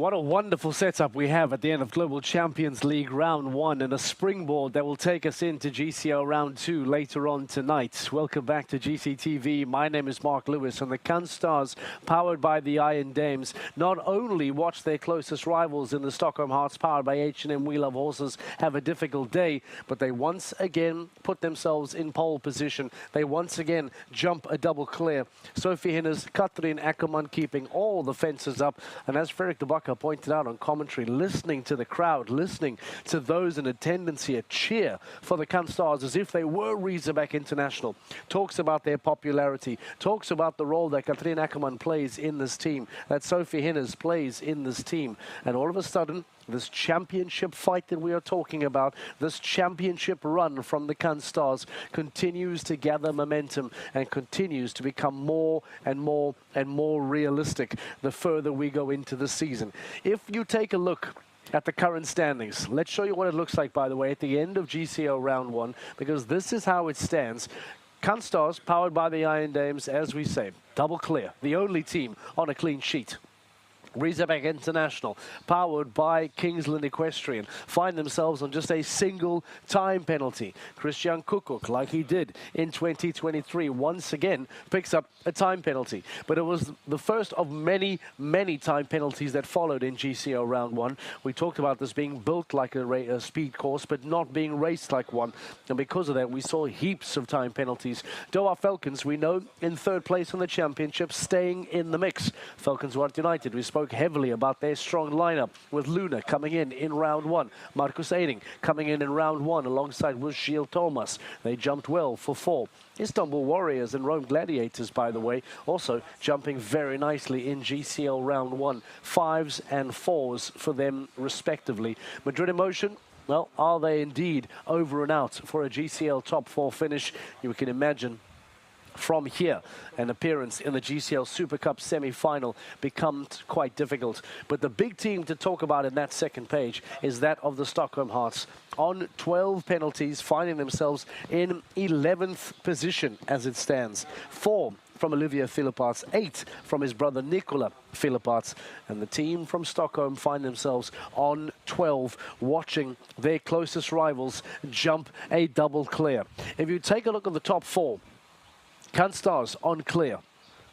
What a wonderful setup we have at the end of Global Champions League Round 1 and a springboard that will take us into GCL Round 2 later on tonight. Welcome back to GCTV. My name is Mark Lewis, and the Stars, powered by the Iron Dames, not only watch their closest rivals in the Stockholm Hearts, powered by H&M We Love Horses, have a difficult day, but they once again put themselves in pole position. They once again jump a double clear. Sophie Hinnes, Katrin Ackerman keeping all the fences up, and as Fredrik de Backer pointed out on commentary, listening to the crowd, listening to those in attendance here cheer for the Stars as if they were Riesenbeck International. Talks about their popularity, talks about the role that Katrin Ackerman plays in this team, that Sophie Hinnes plays in this team. And all of a sudden, this championship fight that we are talking about, this championship run from the Stars continues to gather momentum and continues to become more and more and more realistic the further we go into the season. If you take a look at the current standings, let's show you what it looks like, by the way, at the end of GCL Round 1, because this is how it stands. Stars, powered by the Iron Dames, as we say, double clear, the only team on a clean sheet. Riesenbeck International, powered by Kingsland Equestrian, find themselves on just a single time penalty. Christian Kuckuck, like he did in 2023, once again picks up a time penalty. But it was the first of many, many time penalties that followed in GCL Round 1. We talked about this being built like a speed course, but not being raced like one. And because of that, we saw heaps of time penalties. Doha Falcons, we know, in third place in the championship, staying in the mix. Falcons Wart United, we spoke heavily about their strong lineup, with Luna coming in Round 1, Marcus Eining coming in Round 1 alongside with Gilles Thomas. They jumped well for 4. Istanbul Warriors and Rome Gladiators, by the way, also jumping very nicely in GCL Round 1. 5s and 4s for them respectively. Madrid Emotion, well, are they indeed over and out for a GCL top 4 finish? You can imagine from here, an appearance in the GCL Super Cup semi-final becomes quite difficult. But the big team to talk about in that second page is that of the Stockholm Hearts, on 12 penalties, finding themselves in 11th position as it stands. 4 from Olivier Philipparts, 8 from his brother Nicola Philipparts, and the team from Stockholm find themselves on 12, watching their closest rivals jump a double clear. If you take a look at the top 4, Stars on clear,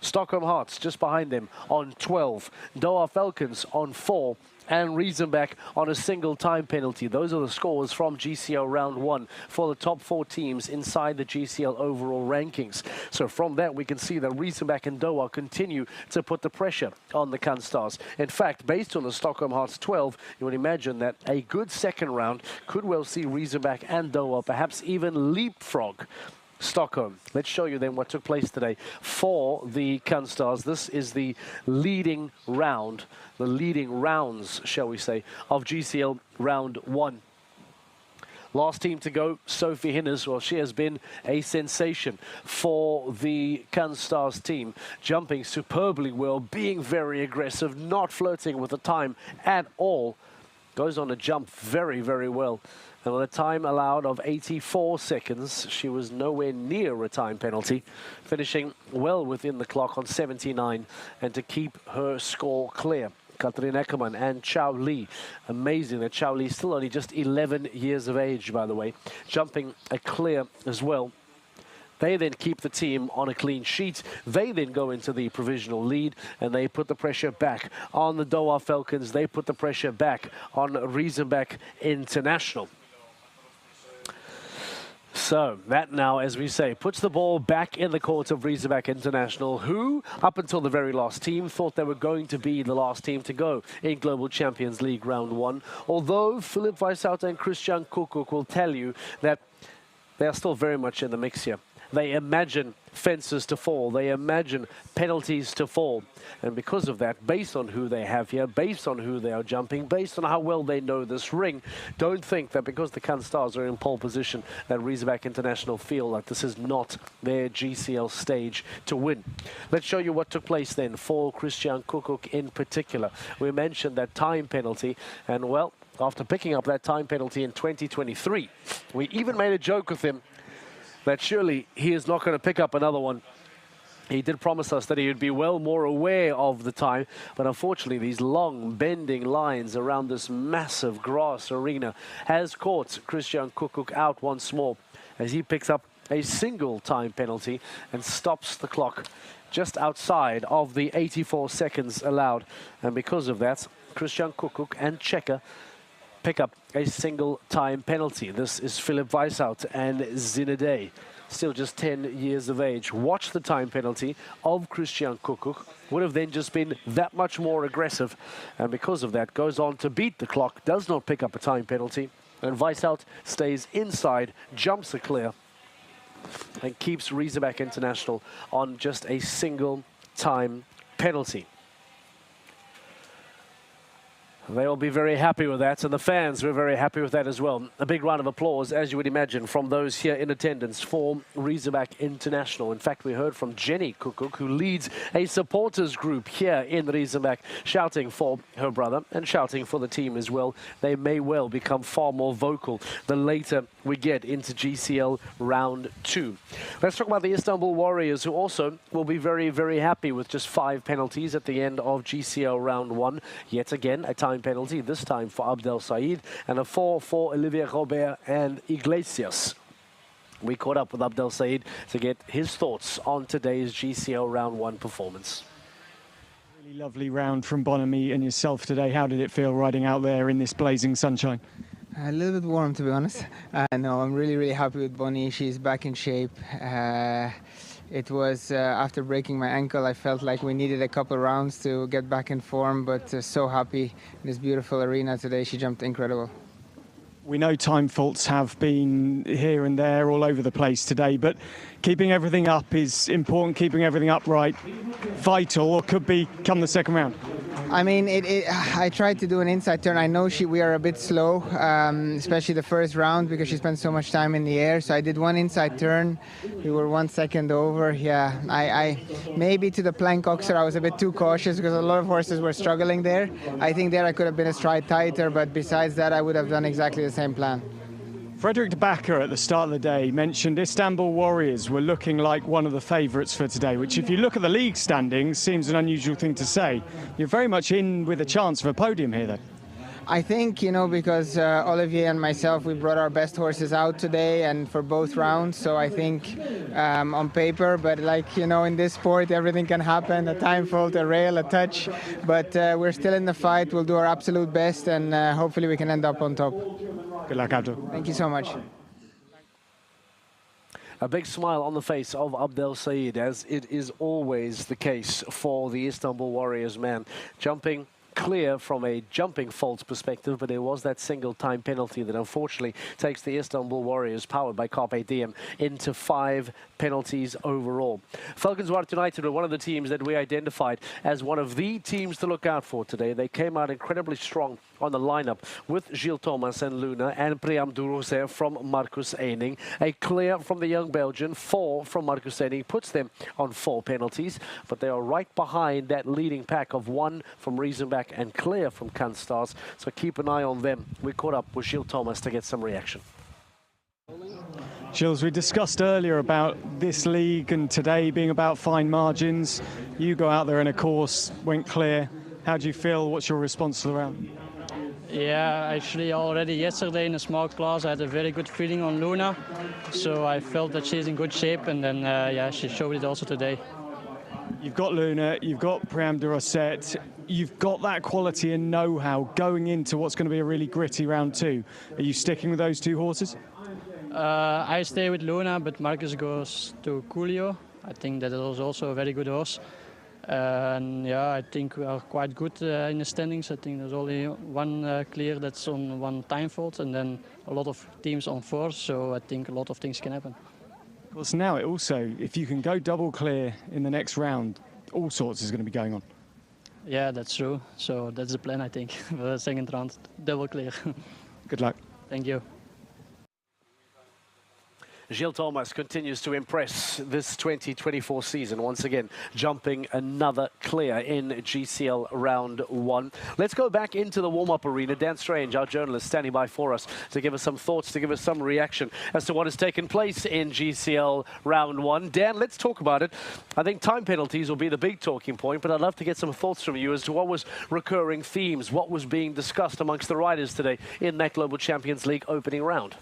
Stockholm Hearts just behind them on 12, Doha Falcons on 4, and Riesenbeck on a single time penalty. Those are the scores from GCL Round 1 for the top 4 teams inside the GCL overall rankings. So from that, we can see that Riesenbeck and Doha continue to put the pressure on the Stars. In fact, based on the Stockholm Hearts 12, you would imagine that a good second round could well see Riesenbeck and Doha perhaps even leapfrog Stockholm. Let's show you then what took place today for the Stars. This is the leading round, the leading rounds, shall we say, of GCL Round 1. Last team to go, Sophie Hinnes. Well, she has been a sensation for the Stars team, jumping superbly well, being very aggressive, not flirting with the time at all. Goes on to jump very, very well. And with a time allowed of 84 seconds, she was nowhere near a time penalty, finishing well within the clock on 79, and to keep her score clear. Katrin Ackerman and Chao Li. Amazing that Chao Li is still only just 11 years of age, by the way, jumping a clear as well. They then keep the team on a clean sheet. They then go into the provisional lead, and they put the pressure back on the Doha Falcons. They put the pressure back on Riesenbeck International. So that now, as we say, puts the ball back in the court of Riesenbeck International, who, up until the very last team, thought they were going to be the last team to go in Global Champions League Round 1. Although Philipp Weishaupt and Christian Kuckuck will tell you that they are still very much in the mix here. They imagine fences to fall. They imagine penalties to fall. And because of that, based on who they have here, based on who they are jumping, based on how well they know this ring, don't think that because the Stars are in pole position that Riesenbeck International feel like this is not their GCL stage to win. Let's show you what took place then for Christian Kuckuck in particular. We mentioned that time penalty, and well, after picking up that time penalty in 2023, we even made a joke with him that surely he is not going to pick up another one He did promise us that he would be well more aware of the time, but unfortunately these long bending lines around this massive grass arena has caught Christian Kuckuck out once more as he picks up a single time penalty and stops the clock just outside of the 84 seconds allowed. And because of that, Christian Kuckuck and Checker pick up a single time penalty. This is Philipp Weishout and Zinedine, still just 10 years of age. Watch the time penalty of Christian Kuckuck. Would have then just been that much more aggressive, and because of that goes on to beat the clock, does not pick up a time penalty, and Weishout stays inside, jumps the clear, and keeps Riesenbeck International on just a single time penalty. They will be very happy with that, and the fans were very happy with that as well. A big round of applause, as you would imagine, from those here in attendance for Riesenbeck International. In fact, we heard from Jenny Kuckuck, who leads a supporters group here in Riesenbeck, shouting for her brother and shouting for the team as well. They may well become far more vocal the later we get into GCL round 2. Let's talk about the Istanbul Warriors, who also will be very, very happy with just 5 penalties at the end of GCL round 1. Yet again, a time penalty, this time for Abdel Said, and a 4 for Olivier Robert and Iglesias. We caught up with Abdel Said to get his thoughts on today's GCL round 1 performance. Really lovely round from Bonamy and yourself today. How did it feel riding out there in this blazing sunshine? A little bit warm, to be honest. No, I'm really, really happy with Bonnie. She's back in shape. It was after breaking my ankle, I felt like we needed a couple rounds to get back in form, but so happy in this beautiful arena today. She jumped incredible. We know time faults have been here and there all over the place today, but keeping everything up is important, keeping everything upright, vital, or could be come the second round. I mean, I tried to do an inside turn. I know we are a bit slow, especially the first round, because she spent so much time in the air. So I did one inside turn. We were 1 second over. Yeah, I maybe to the plank oxer I was a bit too cautious because a lot of horses were struggling there. I think there I could have been a stride tighter, but besides that I would have done exactly the same plan. Frederick de Backer at the start of the day mentioned Istanbul Warriors were looking like one of the favourites for today, which if you look at the league standings seems an unusual thing to say. You're very much in with a chance for a podium here though. I think, you know, because Olivier and myself, we brought our best horses out today and for both rounds. So I think on paper, but like, you know, in this sport, everything can happen, a time fault, a rail, a touch. But we're still in the fight. We'll do our absolute best and hopefully we can end up on top. Good luck, Abdel. Thank you so much. A big smile on the face of Abdel Said, as it is always the case for the Istanbul Warriors man. Jumping clear from a jumping faults perspective, but there was that single time penalty that unfortunately takes the Istanbul Warriors, powered by Carpe Diem, into 5 penalties overall. Falkenswaard United were one of the teams that we identified as one of the teams to look out for today. They came out incredibly strong on the lineup with Gilles Thomas and Luna and Priam Duroser from Marcus Eining. A clear from the young Belgian, 4 from Marcus Eining, puts them on 4 penalties, but they are right behind that leading pack of 1 from Riesenbeck and clear from Kanstars, so keep an eye on them. We caught up with Gilles Thomas to get some reaction. Gilles, we discussed earlier about this league and today being about fine margins. You go out there in a course, went clear. How do you feel? What's your response to the round? Yeah, actually already yesterday in a small class I had a very good feeling on Luna. So I felt that she's in good shape, and then yeah, she showed it also today. You've got Luna, you've got Priam Duroser, you've got that quality and know-how going into what's going to be a really gritty round 2. Are you sticking with those 2 horses? I stay with Luna, but Marcus goes to Coolio. I think that is also a very good horse. And yeah, I think we are quite good in the standings. I think there's only one clear that's on 1 time fault, and then a lot of teams on 4. So I think a lot of things can happen. Of course, now it also, if you can go double clear in the next round, all sorts is going to be going on. Yeah, that's true. So that's the plan, I think, for the second round, double clear. Good luck. Thank you. Gilles Thomas continues to impress this 2024 season, once again jumping another clear in GCL round 1. Let's go back into the warm-up arena. Dan Strange, our journalist, standing by for us to give us some thoughts, to give us some reaction as to what has taken place in GCL round 1. Dan, let's talk about it. I think time penalties will be the big talking point, but I'd love to get some thoughts from you as to what was recurring themes, what was being discussed amongst the riders today in that Global Champions League opening round.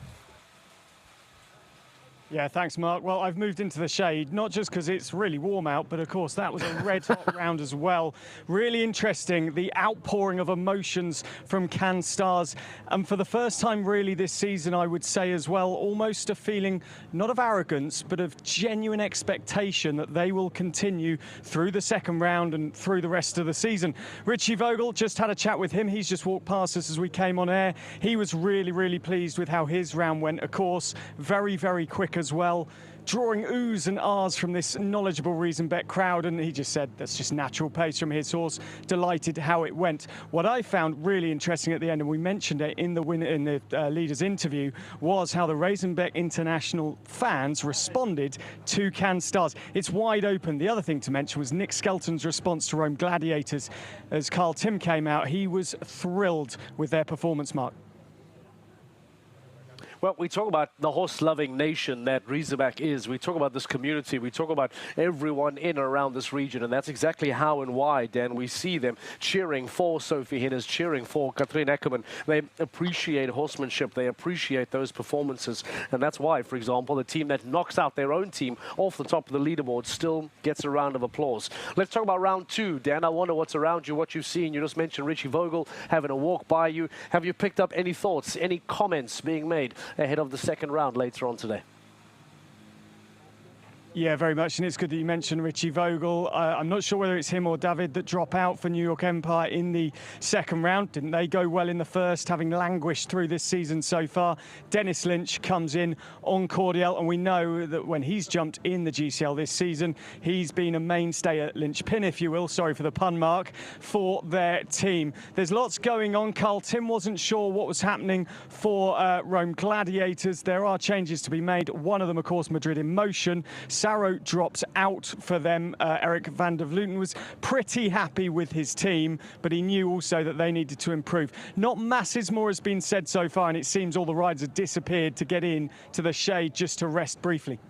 Yeah, thanks, Mark. Well, I've moved into the shade, not just because it's really warm out, but of course that was a red-hot round as well. Really interesting, the outpouring of emotions from Cannes Stars. And for the first time really this season, I would say as well, almost a feeling not of arrogance, but of genuine expectation that they will continue through the second round and through the rest of the season. Richie Vogel, just had a chat with him. He's just walked past us as we came on air. He was really, really pleased with how his round went. Of course, very, very quick as well, drawing oohs and ahs from this knowledgeable Riesenbeck crowd, and he just said that's just natural pace from his horse. Delighted how it went. What I found really interesting at the end, and we mentioned it in the leaders interview, was how the Riesenbeck International fans responded to Cannes Stars. It's wide open. The other thing to mention was Nick Skelton's response to Rome Gladiators as Carl Tim came out. He was thrilled with their performance, Mark. Well, we talk about the horse-loving nation that Riesenbeck is. We talk about this community. We talk about everyone in and around this region, and that's exactly how and why, Dan, we see them cheering for Sophie Hinnes, cheering for Katrien Eckermann. They appreciate horsemanship. They appreciate those performances, and that's why, for example, the team that knocks out their own team off the top of the leaderboard still gets a round of applause. Let's talk about round 2, Dan. I wonder what's around you, what you've seen. You just mentioned Richie Vogel having a walk by you. Have you picked up any thoughts, any comments being made ahead of the second round later on today? Yeah, very much, and it's good that you mentioned Richie Vogel. I'm not sure whether it's him or David that drop out for New York Empire in the second round. Didn't they go well in the first, having languished through this season so far? Dennis Lynch comes in on Cordial, and we know that when he's jumped in the GCL this season, he's been a mainstay at Lynchpin, if you will, sorry for the pun, Mark, for their team. There's lots going on. Carl Tim wasn't sure what was happening for Rome Gladiators. There are changes to be made. One of them, of course, Madrid in Motion. Sarro dropped out for them. Eric van der Vleuten was pretty happy with his team, but he knew also that they needed to improve. Not masses more has been said so far, and it seems all the riders have disappeared to get in to the shade just to rest briefly.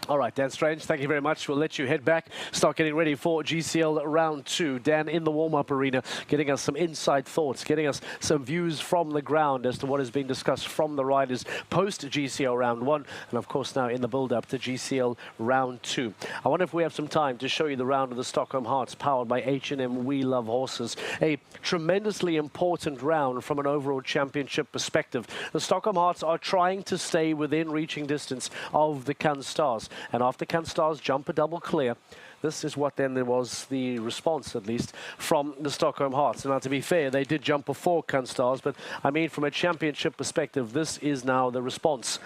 All right, Dan Strange, thank you very much. We'll let you head back, start getting ready for GCL round 2. Dan in the warm-up arena, getting us some inside thoughts, getting us some views from the ground as to what has been discussed from the riders post-GCL round 1, and of course now in the build-up to GCL round 2. I wonder if we have some time to show you the round of the Stockholm Hearts, powered by H&M We Love Horses. A tremendously important round from an overall championship perspective. The Stockholm Hearts are trying to stay within reaching distance of the Cannes Stars. And after Cannes Stars jump a double clear, this is what then there was the response, at least, from the Stockholm Hearts. Now, to be fair, they did jump before Cannes Stars, but I mean, from a championship perspective, this is now the response.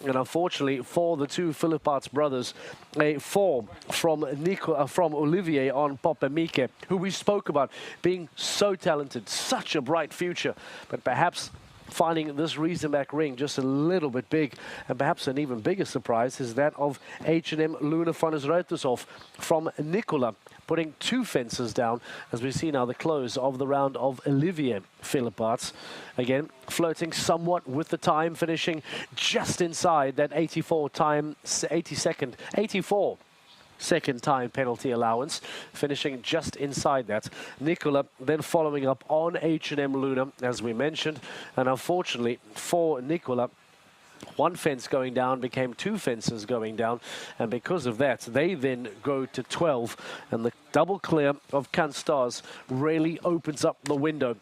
And unfortunately, for the two Philipparts brothers, a form from Olivier on Popemike, who we spoke about being so talented, such a bright future, but perhaps finding this Riesenbeck ring just a little bit big. And perhaps an even bigger surprise is that of H&M Luna van der Ruitershof from Nicola, putting 2 fences down, as we see now the close of the round of Olivier Philipparts. Again, flirting somewhat with the time, finishing just inside that 84-second time penalty allowance, finishing just inside that. Nicola then following up on H&M Luna, as we mentioned, and unfortunately for Nicola, 1 fence going down became 2 fences going down, and because of that, they then go to 12, and the double clear of Cannes Stars really opens up the window.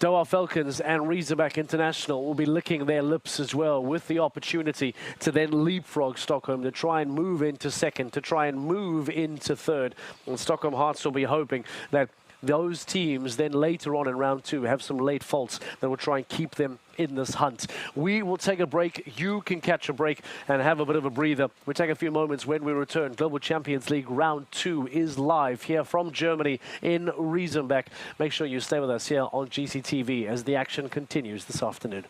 Doha Falcons and Riesenbeck International will be licking their lips as well, with the opportunity to then leapfrog Stockholm, to try and move into second, to try and move into third. And Stockholm Hearts will be hoping that those teams then later on in round 2 have some late faults that will try and keep them in this hunt. We will take a break. You can catch a break and have a bit of a breather. We'll take a few moments. When we return, Global Champions League round 2 is live here from Germany in Riesenbeck. Make sure you stay with us here on GCTV as the action continues this afternoon.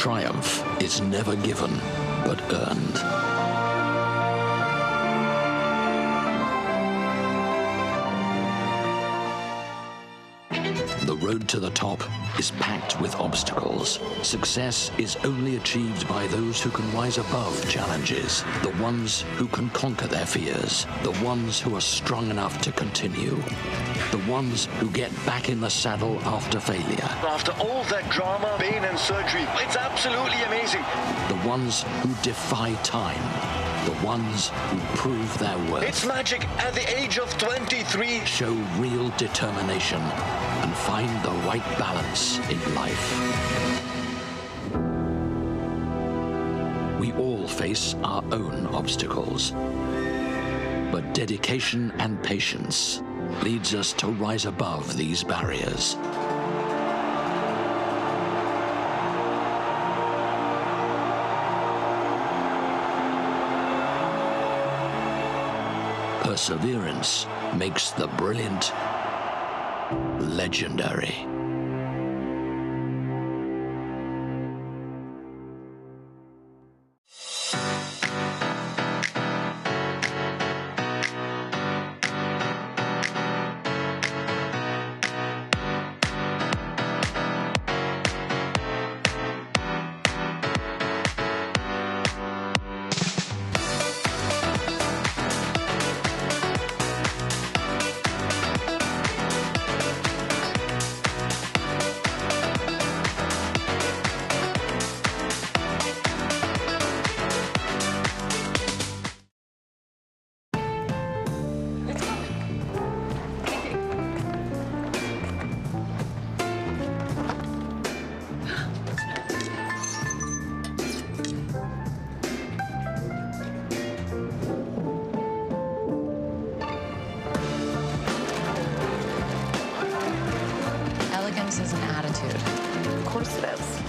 Triumph is never given, but earned. The road to the top is packed with obstacles. Success is only achieved by those who can rise above challenges, the ones who can conquer their fears, the ones who are strong enough to continue, the ones who get back in the saddle after failure. After all that drama, pain and surgery, it's absolutely amazing. The ones who defy time, the ones who prove their worth. It's magic at the age of 23. Show real determination and find the right balance in life. We all face our own obstacles, but dedication and patience leads us to rise above these barriers. Perseverance makes the brilliant legendary. Elegance is an attitude. Of course it is.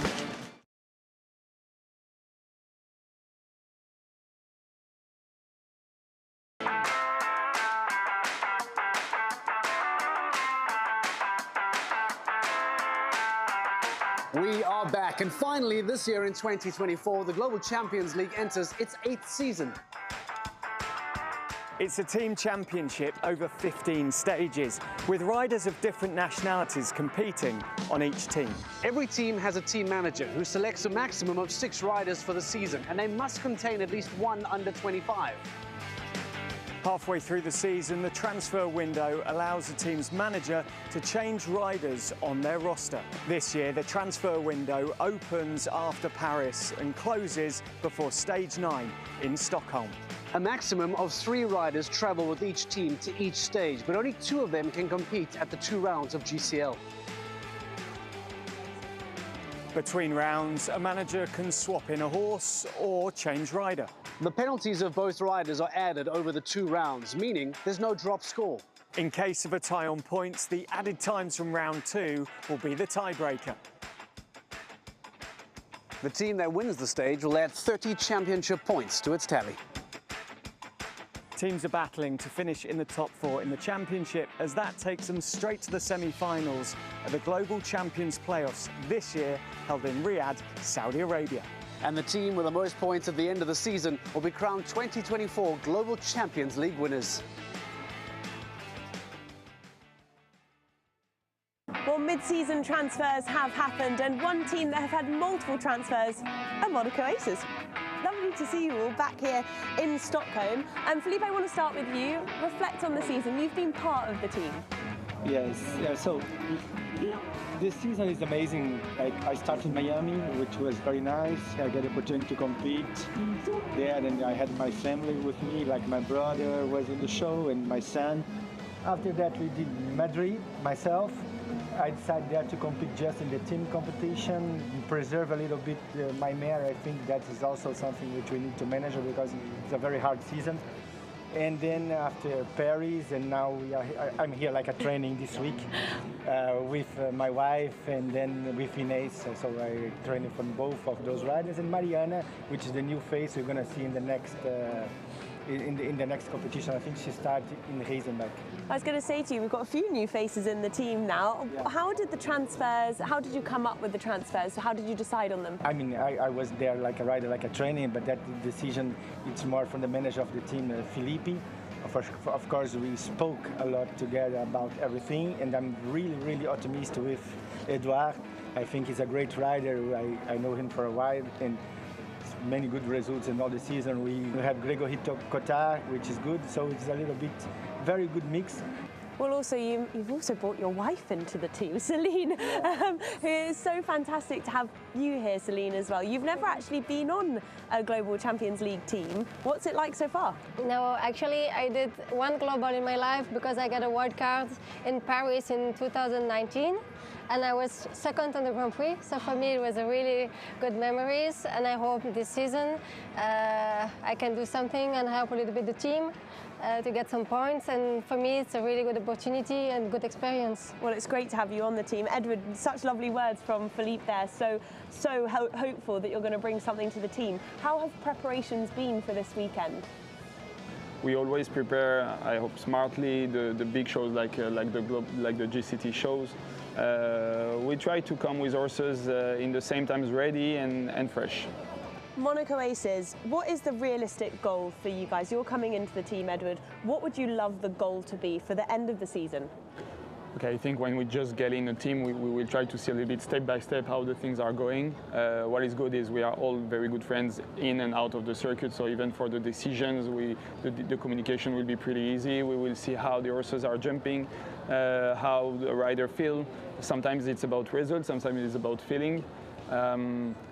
We are back, and finally this year in 2024, the Global Champions League enters its 8th season. It's a team championship over 15 stages, with riders of different nationalities competing on each team. Every team has a team manager who selects a maximum of 6 riders for the season, and they must contain at least one under 25. Halfway through the season, the transfer window allows the team's manager to change riders on their roster. This year, the transfer window opens after Paris and closes before stage 9 in Stockholm. A maximum of 3 riders travel with each team to each stage, but only 2 of them can compete at the 2 rounds of GCL. Between rounds, a manager can swap in a horse or change rider. The penalties of both riders are added over the 2 rounds, meaning there's no drop score. In case of a tie on points, the added times from round 2 will be the tiebreaker. The team that wins the stage will add 30 championship points to its tally. Teams are battling to finish in the top 4 in the championship, as that takes them straight to the semi-finals at the Global Champions Playoffs, this year held in Riyadh, Saudi Arabia. And the team with the most points at the end of the season will be crowned 2024 Global Champions League winners. Well, mid-season transfers have happened, and one team that have had multiple transfers are Monaco Aces. Lovely to see you all back here in Stockholm. And Felipe, I want to start with you. Reflect on the season. You've been part of the team. Yes, yeah, so this season is amazing. Like, I started in Miami, which was very nice. I got the opportunity to compete there, and I had my family with me, like my brother was in the show and my son. After that, we did Madrid, myself. I decided there to compete just in the team competition, preserve a little bit my mare. I think that is also something which we need to manage because it's a very hard season. And then after Paris, and now I'm here like a training this week with my wife, and then with Inés. So I training from both of those riders, and Mariana, which is the new face we're gonna see in the next in the next competition. I think she started in Riesenbeck. I was going to say to you, we've got a few new faces in the team now. Yeah. How did you come up with the transfers? How did you decide on them? I mean, I was there like a rider, like a trainee, but that decision, it's more from the manager of the team, Filippi. Of course, we spoke a lot together about everything, and I'm really, really optimistic with Edouard. I think he's a great rider. I know him for a while, and many good results in all the season. We have Gregory Cotard, which is good, so it's a little bit very good mix. Well, also, you've also brought your wife into the team, Celine, who is so fantastic to have you here, Celine, as well. You've never actually been on a Global Champions League team. What's it like so far? No, actually, I did one global in my life because I got a wild card in Paris in 2019. And I was second on the Grand Prix, so for me it was a really good memories, and I hope this season I can do something and help a little bit the team to get some points, and for me it's a really good opportunity and good experience. Well, it's great to have you on the team. Edward, such lovely words from Philippe there, so hopeful that you're going to bring something to the team. How have preparations been for this weekend? We always prepare, I hope, smartly, the big shows like the GCT shows. We try to come with horses in the same times ready and fresh. Monaco Aces, what is the realistic goal for you guys? You're coming into the team, Edward. What would you love the goal to be for the end of the season? Okay, I think when we just get in a team, we will try to see a little bit step by step how the things are going. What is good is we are all very good friends in and out of the circuit, so even for the decisions, the communication will be pretty easy. We will see how the horses are jumping, how the rider feels. Sometimes it's about results, sometimes it's about feeling.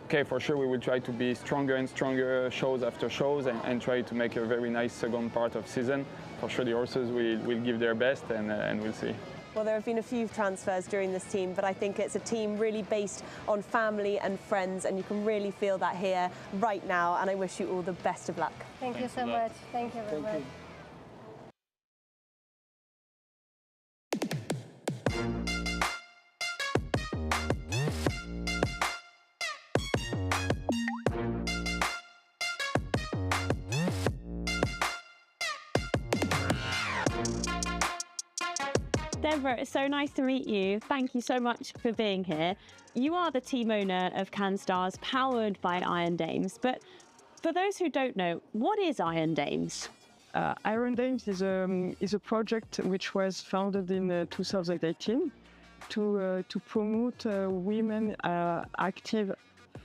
Okay, for sure we will try to be stronger and stronger shows after shows and try to make a very nice second part of season. For sure the horses will give their best and we'll see. Well, there have been a few transfers during this team, but I think it's a team really based on family and friends, and you can really feel that here right now, and I wish you all the best of luck. Thank you so much. Thank you very much. Deborah, it's so nice to meet you. Thank you so much for being here. You are the team owner of Cannes Stars, powered by Iron Dames. But for those who don't know, what is Iron Dames? Iron Dames is a project which was founded in 2018 to promote women active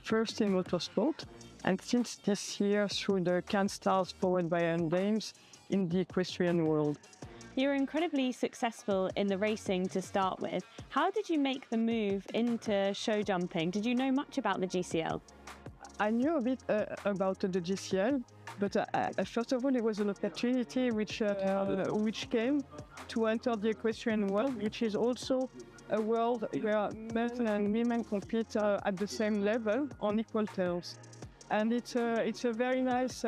first in motorsport. And since this year, through the Cannes Stars powered by Iron Dames in the equestrian world. You're incredibly successful in the racing to start with. How did you make the move into show jumping? Did you know much about the GCL? I knew a bit about the GCL, but first of all, it was an opportunity which came to enter the equestrian world, which is also a world where men and women compete at the same level on equal terms. And it's a very nice,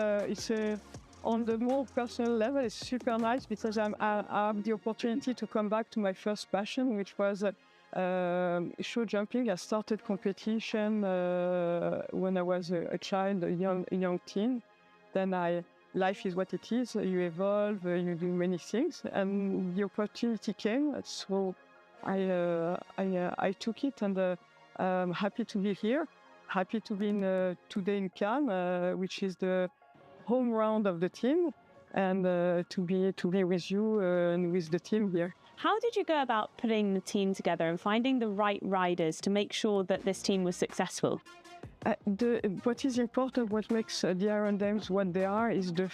on the more personal level, it's super nice because I have the opportunity to come back to my first passion, which was show jumping. I started competition when I was a child, a young teen. Then life is what it is. You evolve, you do many things, and the opportunity came. So I took it, and I'm happy to be here. Happy to be today in Cannes, which is the home round of the team, and to be with you and with the team here. How did you go about putting the team together and finding the right riders to make sure that this team was successful? What is important, what makes the Iron Dames what they are, is the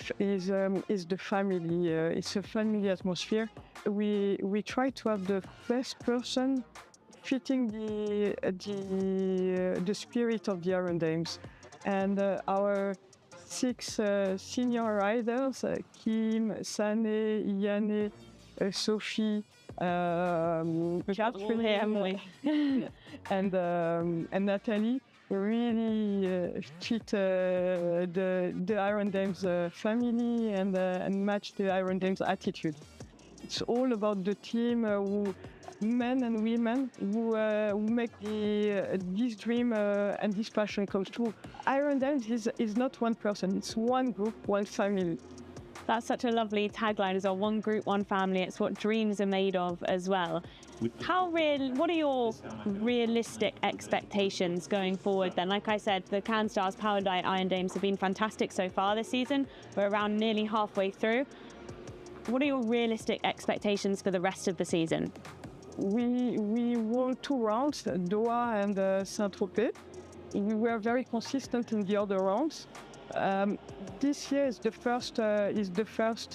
family. It's a family atmosphere. We try to have the best person fitting the spirit of the Iron Dames, and our 6 senior riders, Kim, Sane, Yanne, Sophie, Catherine, and Nathalie, really fit the Iron Dames family and match the Iron Dames attitude. It's all about the team, men and women who make this dream and this passion come true. Iron Dames is not one person, it's one group, one family. That's such a lovely tagline as well. One group, one family. It's what dreams are made of as well. What are your realistic expectations going forward then? Like I said, the CanStars powered by Iron Dames have been fantastic so far this season. We're around nearly halfway through. What are your realistic expectations for the rest of the season? We won 2 rounds, Doha and Saint-Tropez. We were very consistent in the other rounds. This year is the first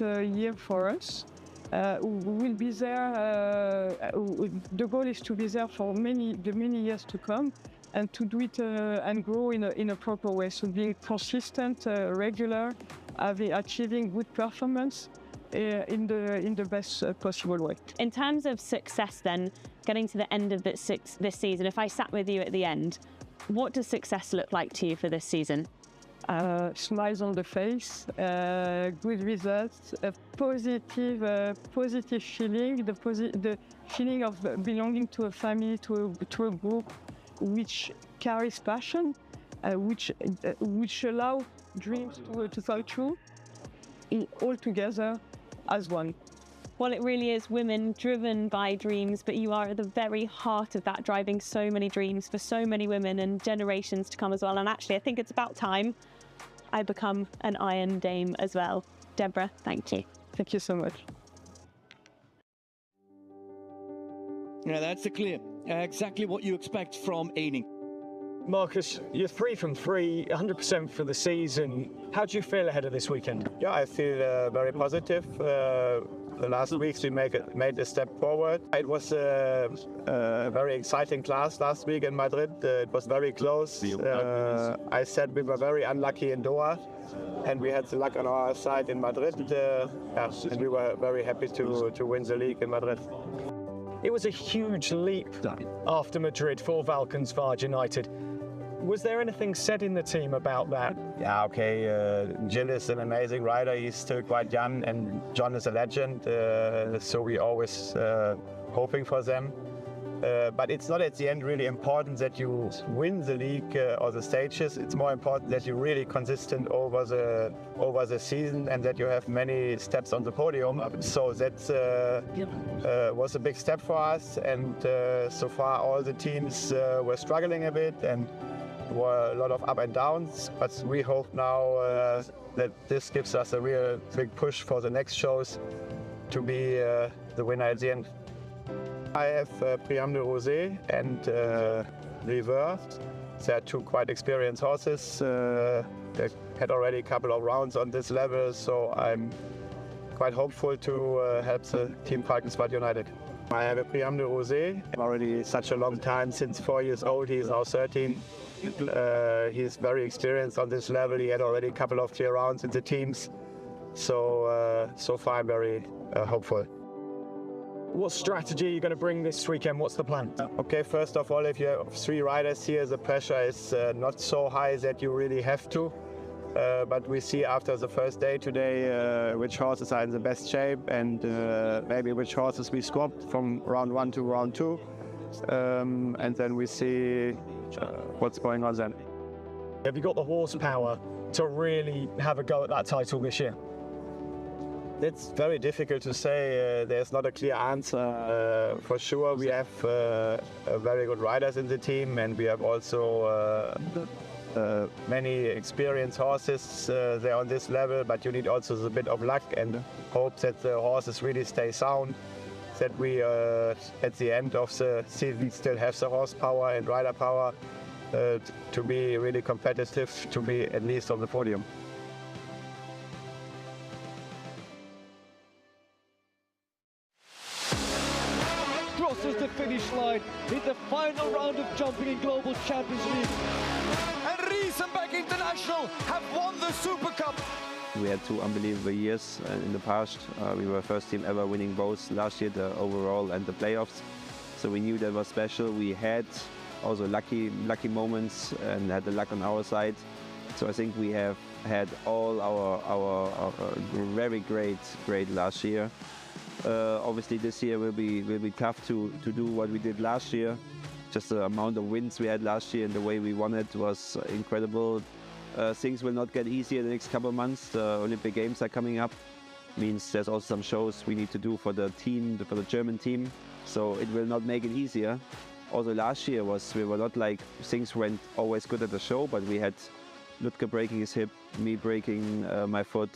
year for us. We will be there. The goal is to be there for many years to come, and to do it and grow in a proper way. So being consistent, regular, achieving good performance in the best possible way. In terms of success, then getting to the end of this season, if I sat with you at the end, what does success look like to you for this season? Smiles on the face, good results, a positive feeling, the feeling of belonging to a family, to a group which carries passion, which allow dreams to come true, all together as one. Well, it really is women driven by dreams, but you are at the very heart of that, driving so many dreams for so many women and generations to come as well. And actually, I think it's about time I become an Iron Dame as well. Deborah, thank you. Thank you so much. Yeah, that's clear. Exactly what you expect from Eining. Marcus, you're 3 from 3, 100% for the season. How do you feel ahead of this weekend? Yeah, I feel very positive. The last weeks we made a step forward. It was a very exciting class last week in Madrid. It was very close. I said we were very unlucky in Doha, and we had the luck on our side in Madrid. And we were very happy to win the league in Madrid. It was a huge leap after Madrid for Valkenswaard United. Was there anything said in the team about that? Yeah, okay. Jill is an amazing rider. He's still quite young, and John is a legend. So we always hoping for them. But it's not at the end really important that you win the league or the stages. It's more important that you're really consistent over the season and that you have many steps on the podium. So that was a big step for us. And so far all the teams were struggling a bit and were a lot of up and downs. But we hope now that this gives us a real big push for the next shows to be the winner at the end. I have Priam de Rosé and River. They are 2 quite experienced horses. They had already a couple of rounds on this level, so I'm quite hopeful to help the team Valkenswaard United. I have a Priam de Rosé. Already such a long time, since 4 years old. He's now 13. He's very experienced on this level. He had already a couple of clear rounds in the teams. So far I'm very hopeful. What strategy are you going to bring this weekend? What's the plan? Okay, first of all, if you have 3 riders here, the pressure is not so high that you really have to. But we see after the first day today which horses are in the best shape and maybe which horses we swapped from round 1 to round 2. And then we see what's going on then. Have you got the horsepower to really have a go at that title this year? It's very difficult to say. There's not a clear answer. For sure, we have very good riders in the team, and we have also many experienced horses there on this level. But you need also a bit of luck and hope that the horses really stay sound, that we at the end of the season still have the horsepower and rider power to be really competitive, to be at least on the podium. Crosses the finish line in the final round of jumping in Global Champions League. And Riesenbeck International have won the Super Cup. We had 2 unbelievable years in the past. We were first team ever winning both last year, the overall and the playoffs. So we knew that was special. We had also lucky moments and had the luck on our side. So I think we have had all our very great last year. Obviously this year will be tough to do what we did last year. Just the amount of wins we had last year and the way we won it was incredible. Things will not get easier the next couple of months. The Olympic Games are coming up. Means there's also some shows we need to do for the team, for the German team. So it will not make it easier. Also last year we were not like, things went always good at the show, but we had Lutke breaking his hip, me breaking my foot,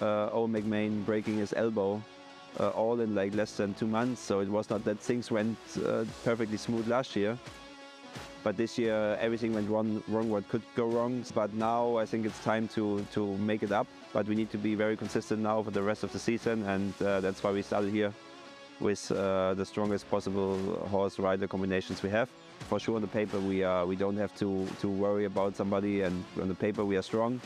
Owen McMahon breaking his elbow, all in like less than 2 months. So it was not that things went perfectly smooth last year. But this year everything went wrong what could go wrong. But now I think it's time to make it up. But we need to be very consistent now for the rest of the season, and that's why we started here with the strongest possible horse-rider combinations we have. For sure on the paper we don't have to worry about somebody, and on the paper we are strong.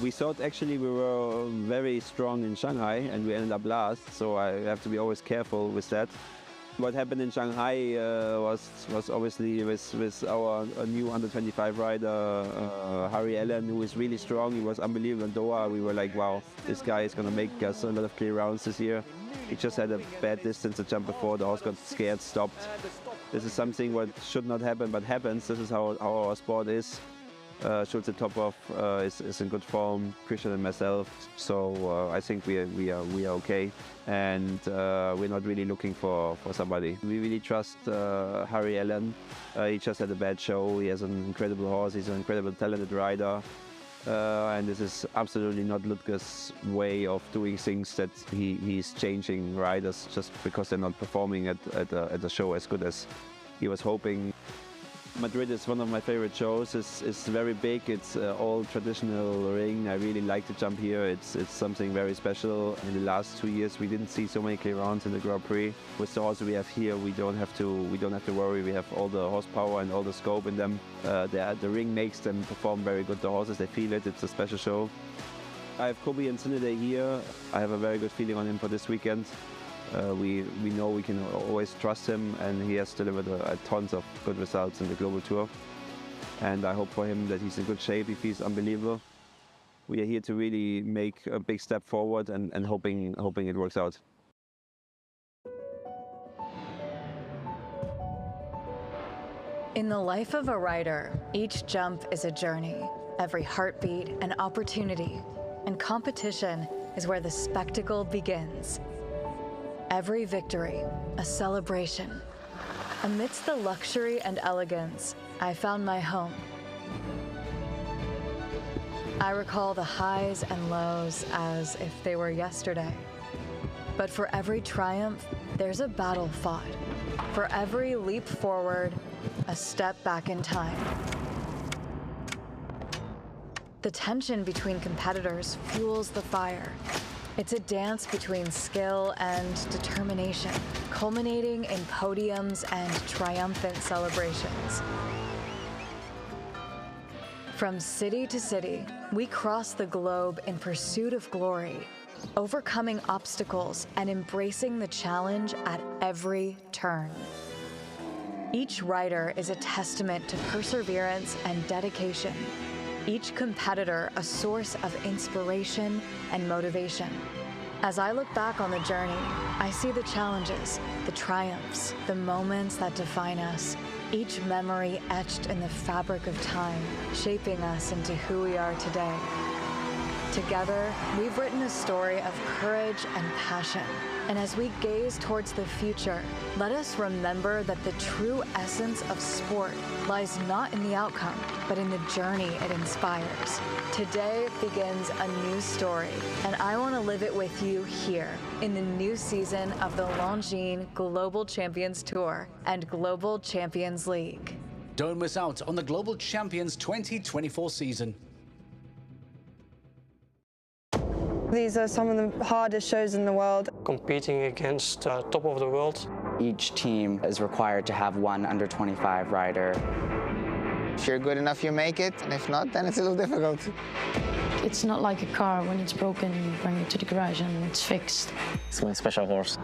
We thought actually we were very strong in Shanghai and we ended up last, so I have to be always careful with that. What happened in Shanghai was obviously with our new under-25 rider, Harry Allen, who is really strong. He was unbelievable in Doha. We were like, wow, this guy is going to make us a lot of clear rounds this year. He just had a bad distance to jump before. The horse got scared, stopped. This is something what should not happen, but happens. This is how our sport is. Schulze Topov is in good form, Christian and myself. So I think we are okay, and we're not really looking for somebody. We really trust Harry Allen. He just had a bad show. He has an incredible horse. He's an incredible talented rider. And this is absolutely not Lutke's way of doing things, that he's changing riders just because they're not performing at the show as good as he was hoping. Madrid is one of my favorite shows. It's very big. It's all traditional ring. I really like to jump here. It's something very special. In the last 2 years, we didn't see so many clear rounds in the Grand Prix. With the horses we have here, we don't have to worry. We have all the horsepower and all the scope in them. The ring makes them perform very good. The horses, they feel it. It's a special show. I have Kobe and Sinade here. I have a very good feeling on him for this weekend. We know we can always trust him, and he has delivered tons of good results in the Global Tour. And I hope for him that he's in good shape. If he's unbelievable, we are here to really make a big step forward, and hoping it works out. In the life of a rider, each jump is a journey, every heartbeat an opportunity, and competition is where the spectacle begins. Every victory, a celebration. Amidst the luxury and elegance, I found my home. I recall the highs and lows as if they were yesterday. But for every triumph, there's a battle fought. For every leap forward, a step back in time. The tension between competitors fuels the fire. It's a dance between skill and determination, culminating in podiums and triumphant celebrations. From city to city, we cross the globe in pursuit of glory, overcoming obstacles and embracing the challenge at every turn. Each rider is a testament to perseverance and dedication. Each competitor a source of inspiration and motivation. As I look back on the journey, I see the challenges, the triumphs, the moments that define us, each memory etched in the fabric of time, shaping us into who we are today. Together, we've written a story of courage and passion. And as we gaze towards the future, let us remember that the true essence of sport lies not in the outcome, but in the journey it inspires. Today begins a new story, and I want to live it with you here in the new season of the Longines Global Champions Tour and Global Champions League. Don't miss out on the Global Champions 2024 season. These are some of the hardest shows in the world. Competing against top of the world. Each team is required to have one under-25 rider. If you're good enough, you make it, and if not, then it's a little difficult. It's not like a car. When it's broken, you bring it to the garage and it's fixed. It's my special horse.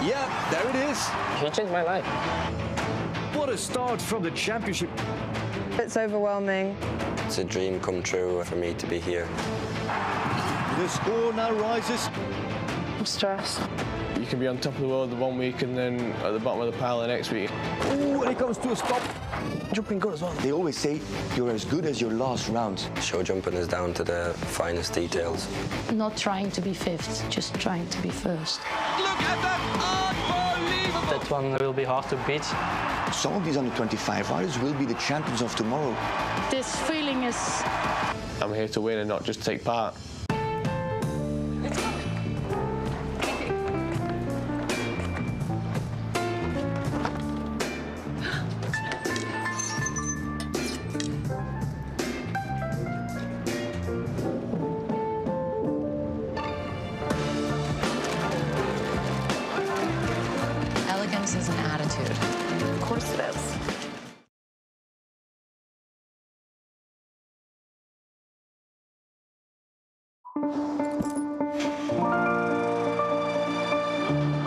Yeah, there it is. He changed my life. What a start from the championship. It's overwhelming. It's a dream come true for me to be here. The score now rises. I'm stressed. You can be on top of the world the one week and then at the bottom of the pile the next week. Ooh, and it comes to a stop. Jumping good as well. They always say you're as good as your last round. Show jumping is down to the finest details. Not trying to be fifth, just trying to be first. Look at that, unbelievable! That one will be hard to beat. Some of these under-25 riders will be the champions of tomorrow. This feeling is... I'm here to win and not just take part. Elegance is an attitude. Of course it is.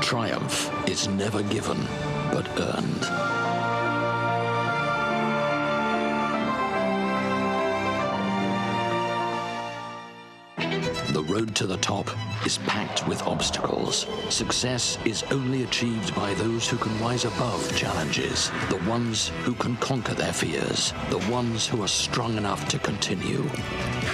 Triumph is never given, but earned. The road to the top is packed with obstacles. Success is only achieved by those who can rise above challenges, the ones who can conquer their fears, the ones who are strong enough to continue,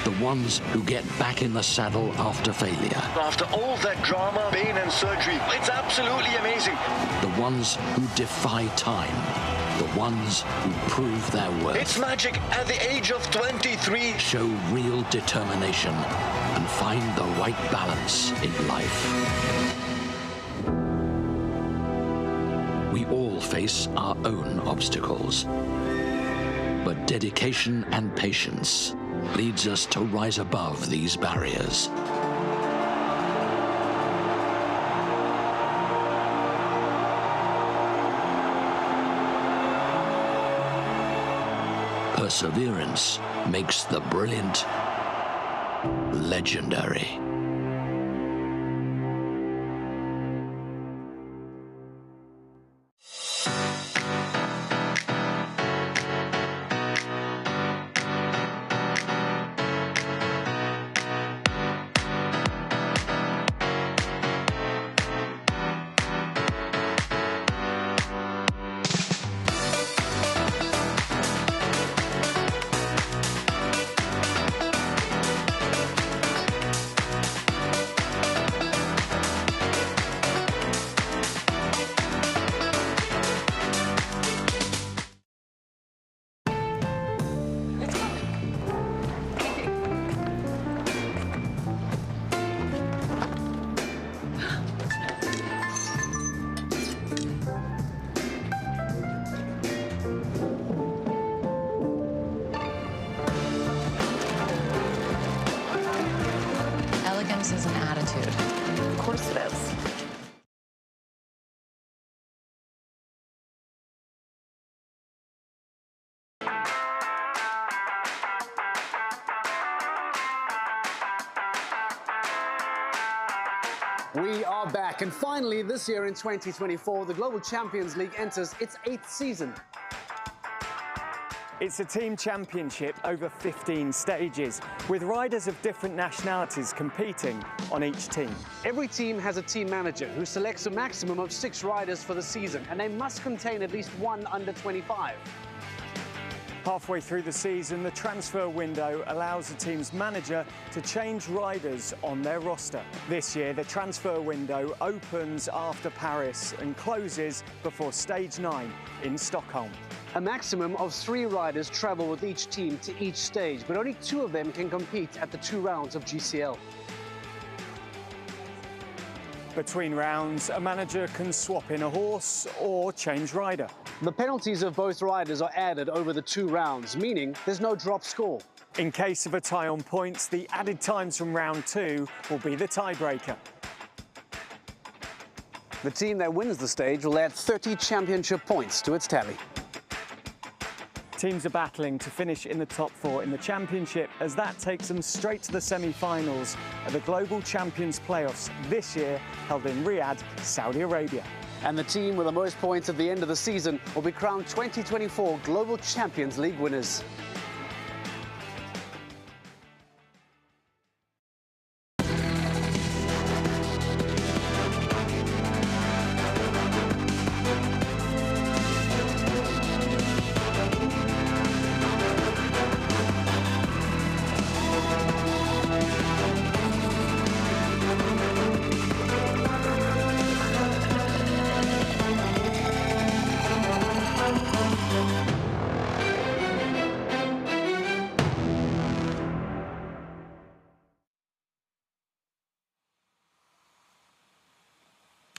the ones who get back in the saddle after failure. After all that drama, pain and surgery, it's absolutely amazing. The ones who defy time, the ones who prove their worth. It's magic at the age of 23. Show real determination and find the right balance in life. We all face our own obstacles, but dedication and patience leads us to rise above these barriers. Perseverance makes the brilliant legendary. Elegance is an attitude. Of course it is. We are back, and finally this year in 2024, the Global Champions League enters its 8th season. It's a team championship over 15 stages, with riders of different nationalities competing on each team. Every team has a team manager who selects a maximum of 6 riders for the season, and they must contain at least one under 25. Halfway through the season, the transfer window allows the team's manager to change riders on their roster. This year, the transfer window opens after Paris and closes before Stage 9 in Stockholm. A maximum of 3 riders travel with each team to each stage, but only 2 of them can compete at the 2 rounds of GCL. Between rounds, a manager can swap in a horse or change rider. The penalties of both riders are added over the 2 rounds, meaning there's no drop score. In case of a tie on points, the added times from round 2 will be the tiebreaker. The team that wins the stage will add 30 championship points to its tally. Teams are battling to finish in the top 4 in the championship, as that takes them straight to the semi-finals of the Global Champions Playoffs this year, held in Riyadh, Saudi Arabia. And the team with the most points at the end of the season will be crowned 2024 Global Champions League winners.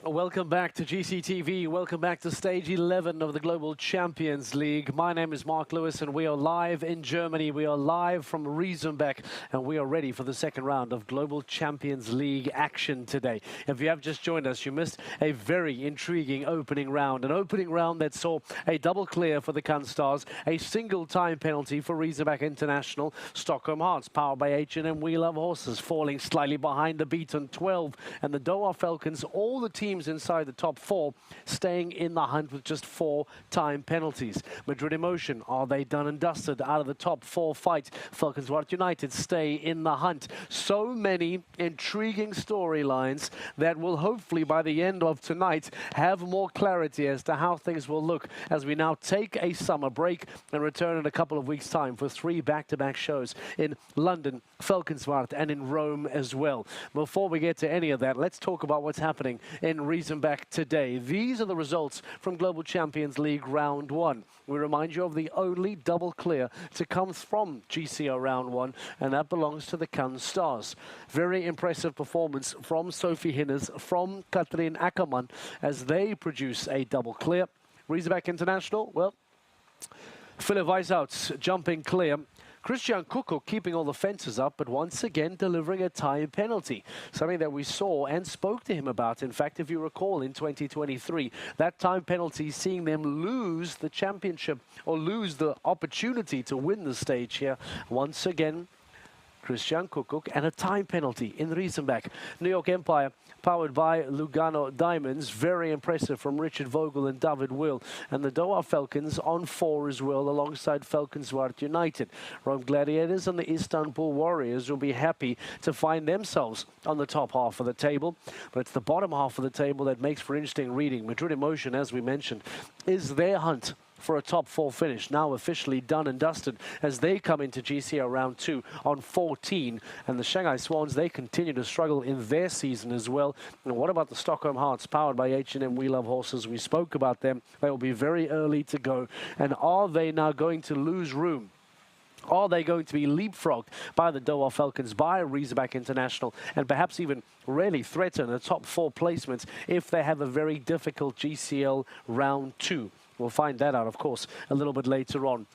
Welcome back to GCTV. Welcome back to stage 11 of the Global Champions League. My name is Mark Lewis and we are live in Germany. We are live from Riesenbeck and we are ready for the second round of Global Champions League action today. If you have just joined us, you missed a very intriguing opening round. An opening round that saw a double clear for the Canstars, a single time penalty for Riesenbeck International. Stockholm Hearts, powered by H&M We Love Horses, falling slightly behind the beat on 12. And the Doha Falcons, all the teams inside the top 4 staying in the hunt with just 4 time penalties. Madrid Emotion, are they done and dusted out of the top 4 fight? Falcons Wart United stay in the hunt. So many intriguing storylines that will hopefully by the end of tonight have more clarity as to how things will look as we now take a summer break and return in a couple of weeks' time for 3 back-to-back shows in London, Falkenswart and in Rome as well. Before we get to any of that, let's talk about what's happening in Riesenbeck today. These are the results from Global Champions League Round 1. We remind you of the only double clear to come from GCL Round 1, and that belongs to the Canstars. Very impressive performance from Sophie Hinners, from Kathleen Ackermann, as they produce a double clear. Riesenbeck International, well, Philip Weishaupt jumping clear. Christian Kuckuck keeping all the fences up, but once again delivering a time penalty. Something that we saw and spoke to him about. In fact, if you recall, in 2023, that time penalty, seeing them lose the championship or lose the opportunity to win the stage here. Once again, Christian Kuckuck and a time penalty in Riesenbeck. New York Empire, powered by Lugano Diamonds. Very impressive from Richard Vogel and David Will. And the Doha Falcons on 4 as well, alongside Falcons Wart United. Rome Gladiators and the Istanbul Warriors will be happy to find themselves on the top half of the table. But it's the bottom half of the table that makes for interesting reading. Madrid Emotion, as we mentioned, is their hunt for a top 4 finish, now officially done and dusted as they come into GCL Round 2 on 14. And the Shanghai Swans, they continue to struggle in their season as well. And what about the Stockholm Hearts, powered by H&M We Love Horses? We spoke about them. They will be very early to go. And are they now going to lose room? Are they going to be leapfrogged by the Doha Falcons, by Riesenbeck International, and perhaps even really threaten a top 4 placement if they have a very difficult GCL Round 2? We'll find that out, of course, a little bit later on.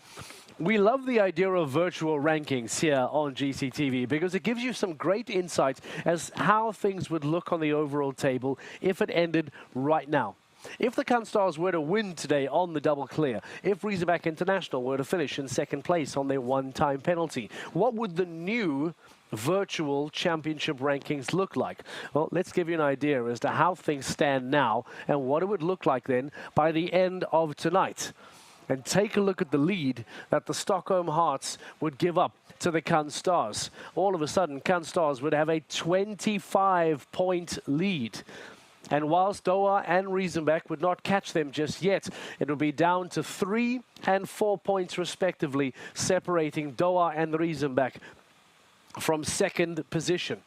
We love the idea of virtual rankings here on GCTV because it gives you some great insight as how things would look on the overall table if it ended right now. If the Canstars were to win today on the double clear, if Riesenbeck International were to finish in 2nd place on their 1-time penalty, what would the new virtual championship rankings look like? Well, let's give you an idea as to how things stand now and what it would look like then by the end of tonight. And take a look at the lead that the Stockholm Hearts would give up to the Canstars. All of a sudden, Canstars would have a 25-point lead. And whilst Doha and Riesenbeck would not catch them just yet, it will be down to 3 and 4 points respectively, separating Doha and Riesenbeck from 2nd position.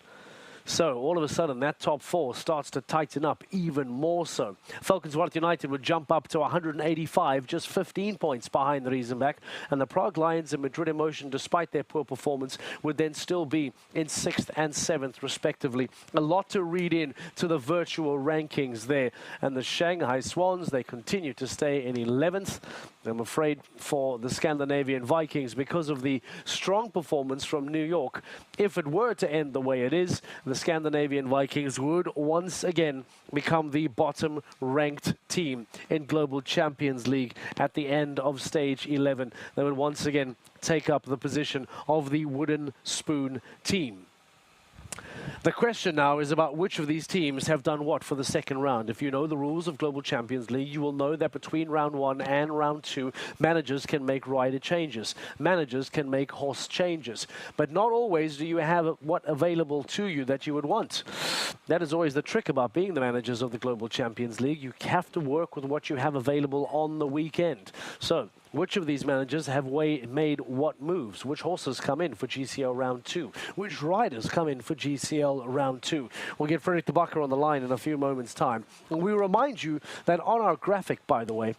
So all of a sudden that top 4 starts to tighten up even more so. Falcons Wart United would jump up to 185, just 15 points behind the Riesenbeck. And the Prague Lions and Madrid Emotion, despite their poor performance, would then still be in 6th and 7th respectively. A lot to read in to the virtual rankings there. And the Shanghai Swans, they continue to stay in 11th. I'm afraid for the Scandinavian Vikings, because of the strong performance from New York, if it were to end the way it is, the Scandinavian Vikings would once again become the bottom-ranked team in Global Champions League at the end of stage 11. They would once again take up the position of the wooden spoon team. The question now is about which of these teams have done what for the second round. If you know the rules of Global Champions League, you will know that between round 1 and round 2, managers can make rider changes. Managers can make horse changes. But not always do you have what available to you that you would want. That is always the trick about being the managers of the Global Champions League. You have to work with what you have available on the weekend. So, which of these managers have made what moves? Which horses come in for GCL Round 2? Which riders come in for GCL Round 2? We'll get Fredrik de Backer on the line in a few moments' time. And we remind you that on our graphic, by the way,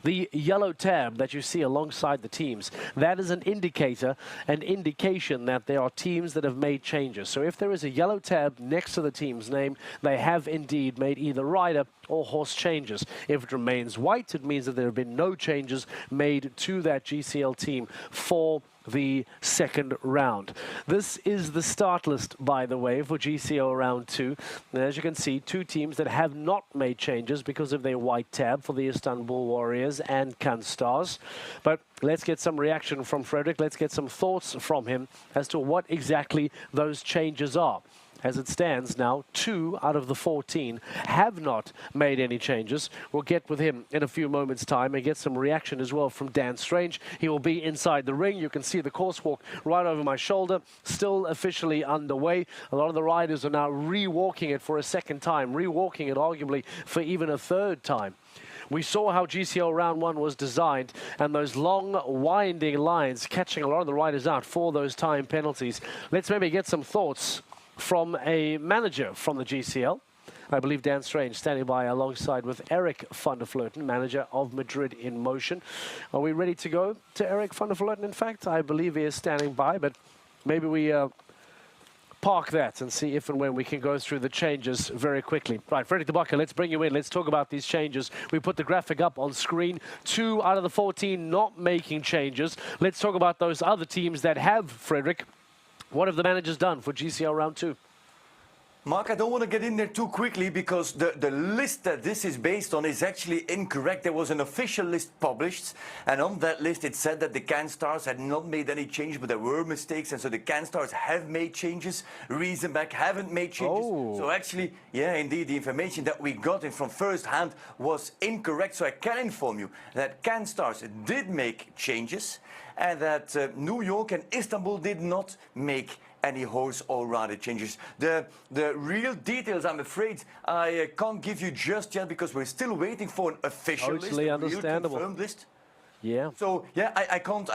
The yellow tab that you see alongside the teams, that is an indicator, an indication that there are teams that have made changes. So if there is a yellow tab next to the team's name, they have indeed made either rider or horse changes. If it remains white, it means that there have been no changes made to that GCL team for the second round. This is the start list, by the way, for GCL round 2. And as you can see, 2 teams that have not made changes because of their white tab for the Istanbul Warriors and Canstars. But let's get some reaction from Frederick. Let's get some thoughts from him as to what exactly those changes are. As it stands now, 2 out of the 14 have not made any changes. We'll get with him in a few moments' time and get some reaction as well from Dan Strange. He will be inside the ring. You can see the course walk right over my shoulder, still officially underway. A lot of the riders are now re-walking it for a second time, re-walking it arguably for even a third time. We saw how GCL round 1 was designed, and those long winding lines catching a lot of the riders out for those time penalties. Let's maybe get some thoughts from a manager from the GCL. I believe Dan Strange standing by alongside with Eric van der Vleuten, manager of Madrid in Motion. Are we ready to go to Eric van der Vleuten? In fact, I believe he is standing by, but maybe we park that and see if and when we can go through the changes very quickly. Right, Frederick de Backer, let's bring you in. Let's talk about these changes. We put the graphic up on screen. 2 out of the 14 not making changes. Let's talk about those other teams that have, Frederick. What have the managers done for GCL round 2? Mark, I don't want to get in there too quickly because the list that this is based on is actually incorrect. There was an official list published, and on that list it said that the Canstars had not made any changes, but there were mistakes, and so the Canstars have made changes. Riesenbeck haven't made changes. Oh. So actually, yeah, indeed, the information that we got in from first hand was incorrect. So I can inform you that Canstars did make changes, and that New York and Istanbul did not make any horse or rider changes. The real details, I'm afraid, I can't give you just yet because we're still waiting for an official list, a real confirmed list. Yeah. So yeah, I can't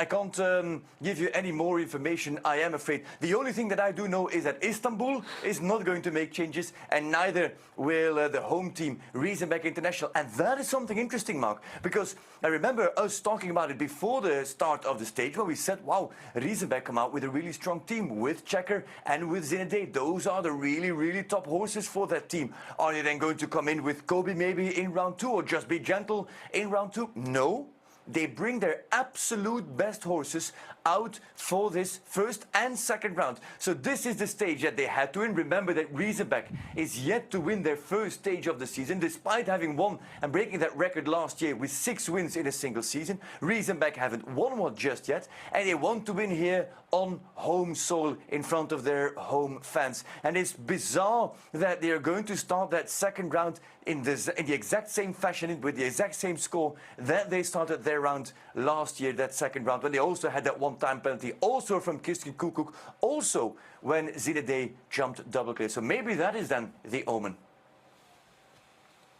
give you any more information, I am afraid. The only thing that I do know is that Istanbul is not going to make changes, and neither will the home team, Riesenbeck International. And that is something interesting, Mark, because I remember us talking about it before the start of the stage, where we said, wow, Riesenbeck come out with a really strong team with Checker and with Zinedine. Those are the really, really top horses for that team. Are they then going to come in with Kobe maybe in round 2, or just be gentle in round 2? No. They bring their absolute best horses out for this first and second round. So this is the stage that they had to win. Remember that Riesenbeck is yet to win their first stage of the season, despite having won and breaking that record last year with 6 wins in a single season. Riesenbeck haven't won one just yet, and they want to win here on home soil in front of their home fans. And it's bizarre that they are going to start that second round in the exact same fashion, with the exact same score that they started their round last year, that second round, when they also had that one-time penalty, also from Kirsten Kukuk, also when Zinedine jumped double clear. So maybe that is then the omen.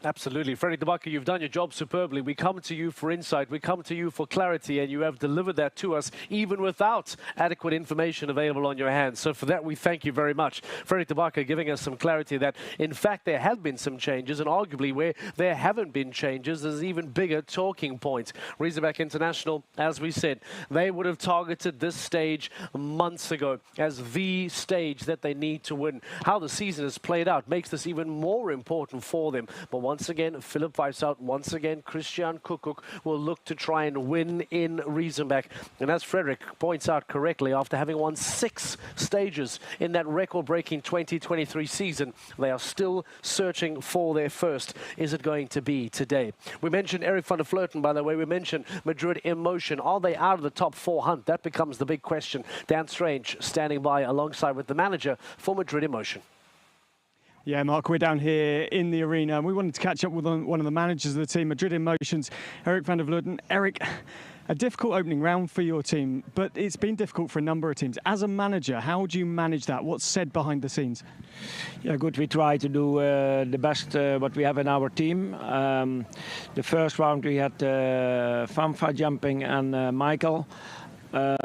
Absolutely. Frederick de Backer, you've done your job superbly. We come to you for insight. We come to you for clarity, and you have delivered that to us even without adequate information available on your hands. So for that, we thank you very much. Frederick de Backer giving us some clarity that, in fact, there have been some changes, and arguably where there haven't been changes, there's an even bigger talking point. Riesenbeck International, as we said, they would have targeted this stage months ago as the stage that they need to win. How the season has played out makes this even more important for them. But once again, Philip Weishaupt, once again, Christian Kukuk will look to try and win in Riesenbeck. And as Frederick points out correctly, after having won 6 stages in that record-breaking 2023 season, they are still searching for their first. Is it going to be today? We mentioned Eric van der Vleuten, by the way. We mentioned Madrid in Motion. Are they out of the top 4 hunt? That becomes the big question. Dan Strange standing by alongside with the manager for Madrid in Motion. Yeah, Mark, we're down here in the arena, and we wanted to catch up with one of the managers of the team, Madrid in Motion's, Eric van der Vleuten. Eric, a difficult opening round for your team, but it's been difficult for a number of teams. As a manager, how do you manage that? What's said behind the scenes? Yeah, good. We try to do the best what we have in our team. The first round we had Famfa jumping and Michael. I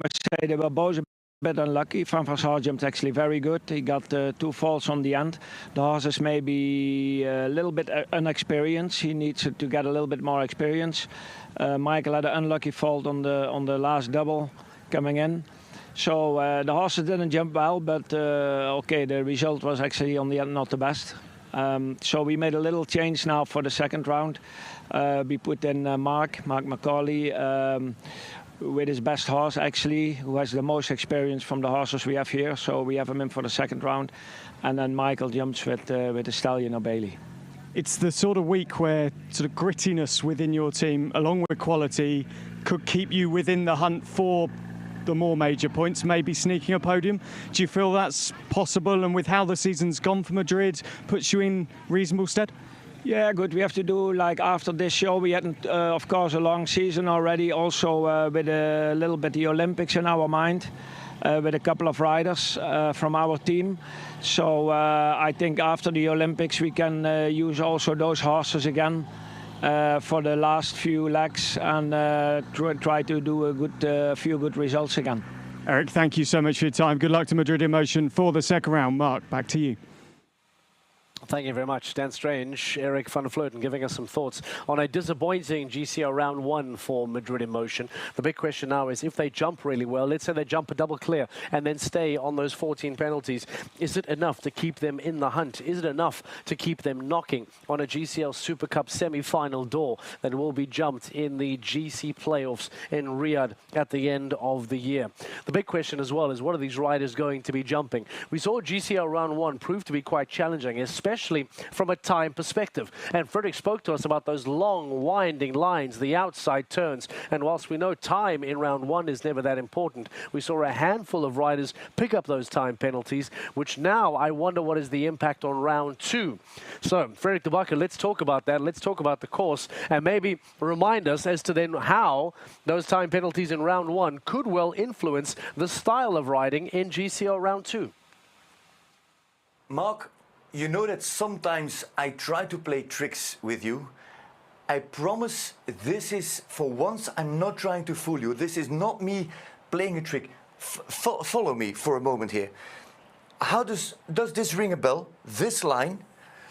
must say they were both bit unlucky. Van Sar jumped actually very good. He got 2 faults on the end. The horse is maybe a little bit inexperienced. He needs to get a little bit more experience. Michael had an unlucky fault on the last double coming in. So the horses didn't jump well, but okay, the result was actually on the end not the best. So we made a little change now for the second round. We put in Mark Macaulay, with his best horse actually, who has the most experience from the horses we have here. So we have him in for the second round. And then Michael jumps with the stallion O'Bailey. It's the sort of week where sort of grittiness within your team, along with quality, could keep you within the hunt for the more major points, maybe sneaking a podium. Do you feel that's possible, and with how the season's gone for Madrid, puts you in reasonable stead? Yeah, good. We have to do, like, after this show, we hadn't, of course, a long season already, also with a little bit the Olympics in our mind, with a couple of riders from our team. So I think after the Olympics we can use also those horses again for the last few legs and try to do a few good results again. Eric, thank you so much for your time. Good luck to Madrid in Motion for the second round. Mark, back to you. Thank you very much, Dan Strange. Eric van der Vleuten giving us some thoughts on a disappointing GCL round 1 for Madrid in Motion. The big question now is if they jump really well, let's say they jump a double clear and then stay on those 14 penalties, is it enough to keep them in the hunt? Is it enough to keep them knocking on a GCL Super Cup semi-final door that will be jumped in the GC playoffs in Riyadh at the end of the year? The big question as well is what are these riders going to be jumping? We saw GCL round 1 prove to be quite challenging, especially from a time perspective. And Fredrik spoke to us about those long, winding lines, the outside turns. And whilst we know time in round 1 is never that important, we saw a handful of riders pick up those time penalties, which now I wonder what is the impact on round 2. So, Fredrik de Backer, let's talk about that. Let's talk about the course and maybe remind us as to then how those time penalties in round 1 could well influence the style of riding in GCL round 2. Mark, you know that sometimes I try to play tricks with you. I promise this is, for once, I'm not trying to fool you. This is not me playing a trick. Follow me for a moment here. How does this ring a bell? This line,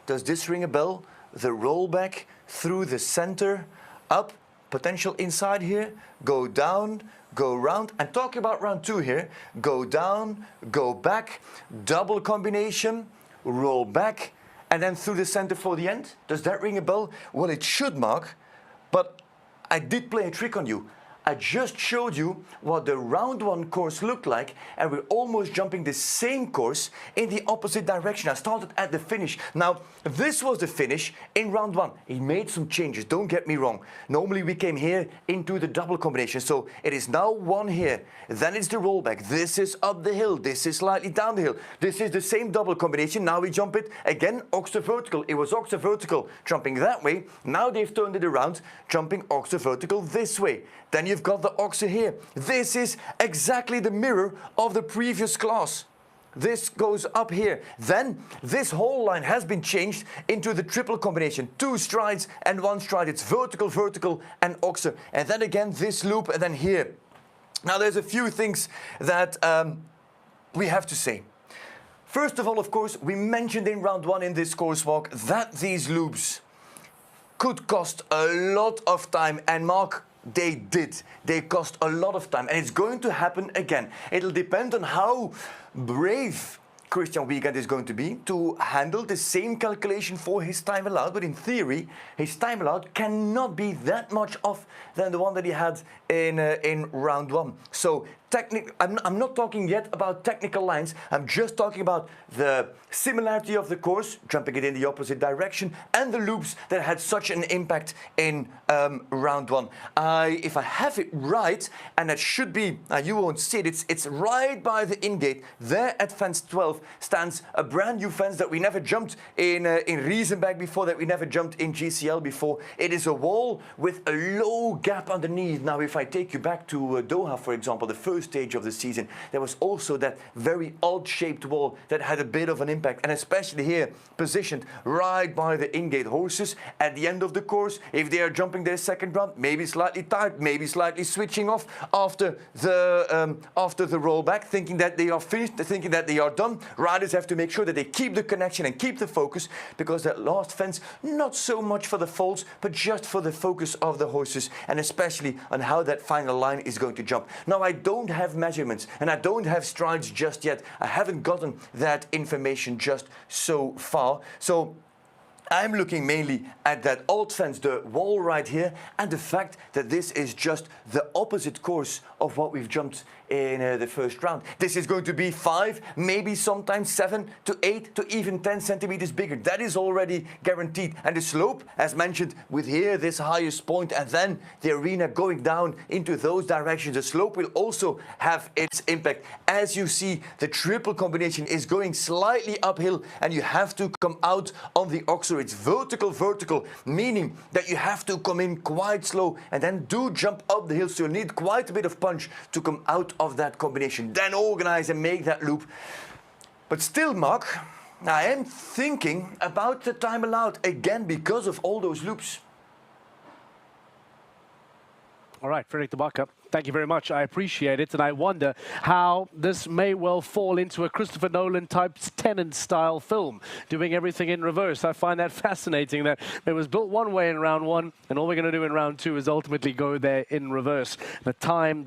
does this ring a bell? The rollback through the center, up, potential inside here, go down, go round. I'm talking about round 2 here. Go down, go back, double combination, roll back, and then through the center for the end. Does that ring a bell? Well, it should, Mark, but I did play a trick on you. I just showed you what the round 1 course looked like, and we're almost jumping the same course in the opposite direction. I started at the finish. Now, this was the finish in round 1. He made some changes, don't get me wrong. Normally we came here into the double combination, so it is now 1 here. Then it's the rollback. This is up the hill. This is slightly down the hill. This is the same double combination. Now we jump it again, oxter vertical. It was oxter vertical, jumping that way. Now they've turned it around, jumping oxter vertical this way. Then you've got the oxer here. This is exactly the mirror of the previous class. This goes up here. Then this whole line has been changed into the triple combination. 2 strides and 1 stride. It's vertical, vertical, and oxer. And then again this loop, and then here. Now there's a few things that we have to say. First of all, of course, we mentioned in round 1 in this course walk that these loops could cost a lot of time. And Mark, they did. They cost a lot of time, and it's going to happen again. It'll depend on how brave Christian Wiegand is going to be to handle the same calculation for his time allowed, but in theory, his time allowed cannot be that much off than the one that he had in round 1. So I'm not talking yet about technical lines. I'm just talking about the similarity of the course, jumping it in the opposite direction, and the loops that had such an impact in round 1. If I have it right, and that should be, you won't see it, it's right by the in-gate. There at fence 12 stands a brand new fence that we never jumped in Riesenbeck before, that we never jumped in GCL before. It is a wall with a low gap underneath. Now, if I take you back to Doha, for example, the first first stage of the season, there was also that very odd-shaped wall that had a bit of an impact, and especially here, positioned right by the in-gate horses at the end of the course. If they are jumping their second round, maybe slightly tired, maybe slightly switching off after the rollback, thinking that they are finished, thinking that they are done. Riders have to make sure that they keep the connection and keep the focus, because that last fence, not so much for the faults, but just for the focus of the horses, and especially on how that final line is going to jump. Now, I don't have measurements and I don't have strides just yet. I haven't gotten that information just so far. So I'm looking mainly at that old fence, the wall right here, and the fact that this is just the opposite course of what we've jumped in the first round. This is going to be 5, maybe sometimes 7 to 8 to even 10 centimeters bigger. That is already guaranteed. And the slope, as mentioned, with here this highest point and then the arena going down into those directions, the slope will also have its impact. As you see, the triple combination is going slightly uphill and you have to come out on the oxer. It's vertical, meaning that you have to come in quite slow and then do jump up the hill. So you need quite a bit of punch to come out of that combination, then organize and make that loop. But still, Mark, I am thinking about the time allowed again because of all those loops. All right, Frederik de Backer, thank you very much. I appreciate it. And I wonder how this may well fall into a Christopher Nolan type Tenet-style film, doing everything in reverse. I find that fascinating, that it was built one way in round 1, and all we're going to do in round 2 is ultimately go there in reverse. The time.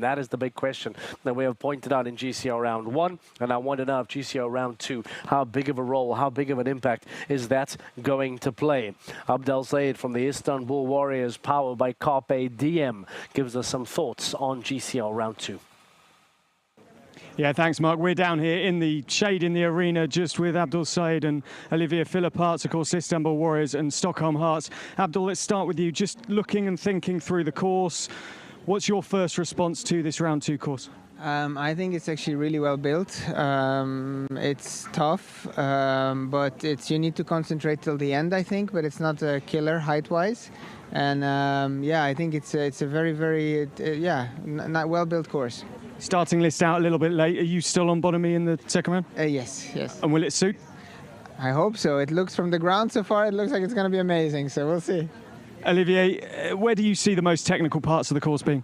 That is the big question that we have pointed out in GCL round 1. And I wonder now if GCL round 2, how big of a role, how big of an impact is that going to play? Abdel Sayed from the Istanbul Warriors, powered by Carpe Diem, gives us some thoughts on GCL round 2. Yeah, thanks, Mark. We're down here in the shade in the arena just with Abdel Sayed and Olivier Philipparts, of course, Istanbul Warriors and Stockholm Hearts. Abdel, let's start with you. Just looking and thinking through the course, what's your first response to this round 2 course? I think it's actually really well built. It's tough, but you need to concentrate till the end, I think, but it's not a killer height-wise. And yeah, I think it's a very, not well-built course. Starting list out a little bit late. Are you still on Bonamy in the second round? Yes. And will it suit? I hope so. It looks from the ground so far, it looks like it's going to be amazing, so we'll see. Olivier, where do you see the most technical parts of the course being?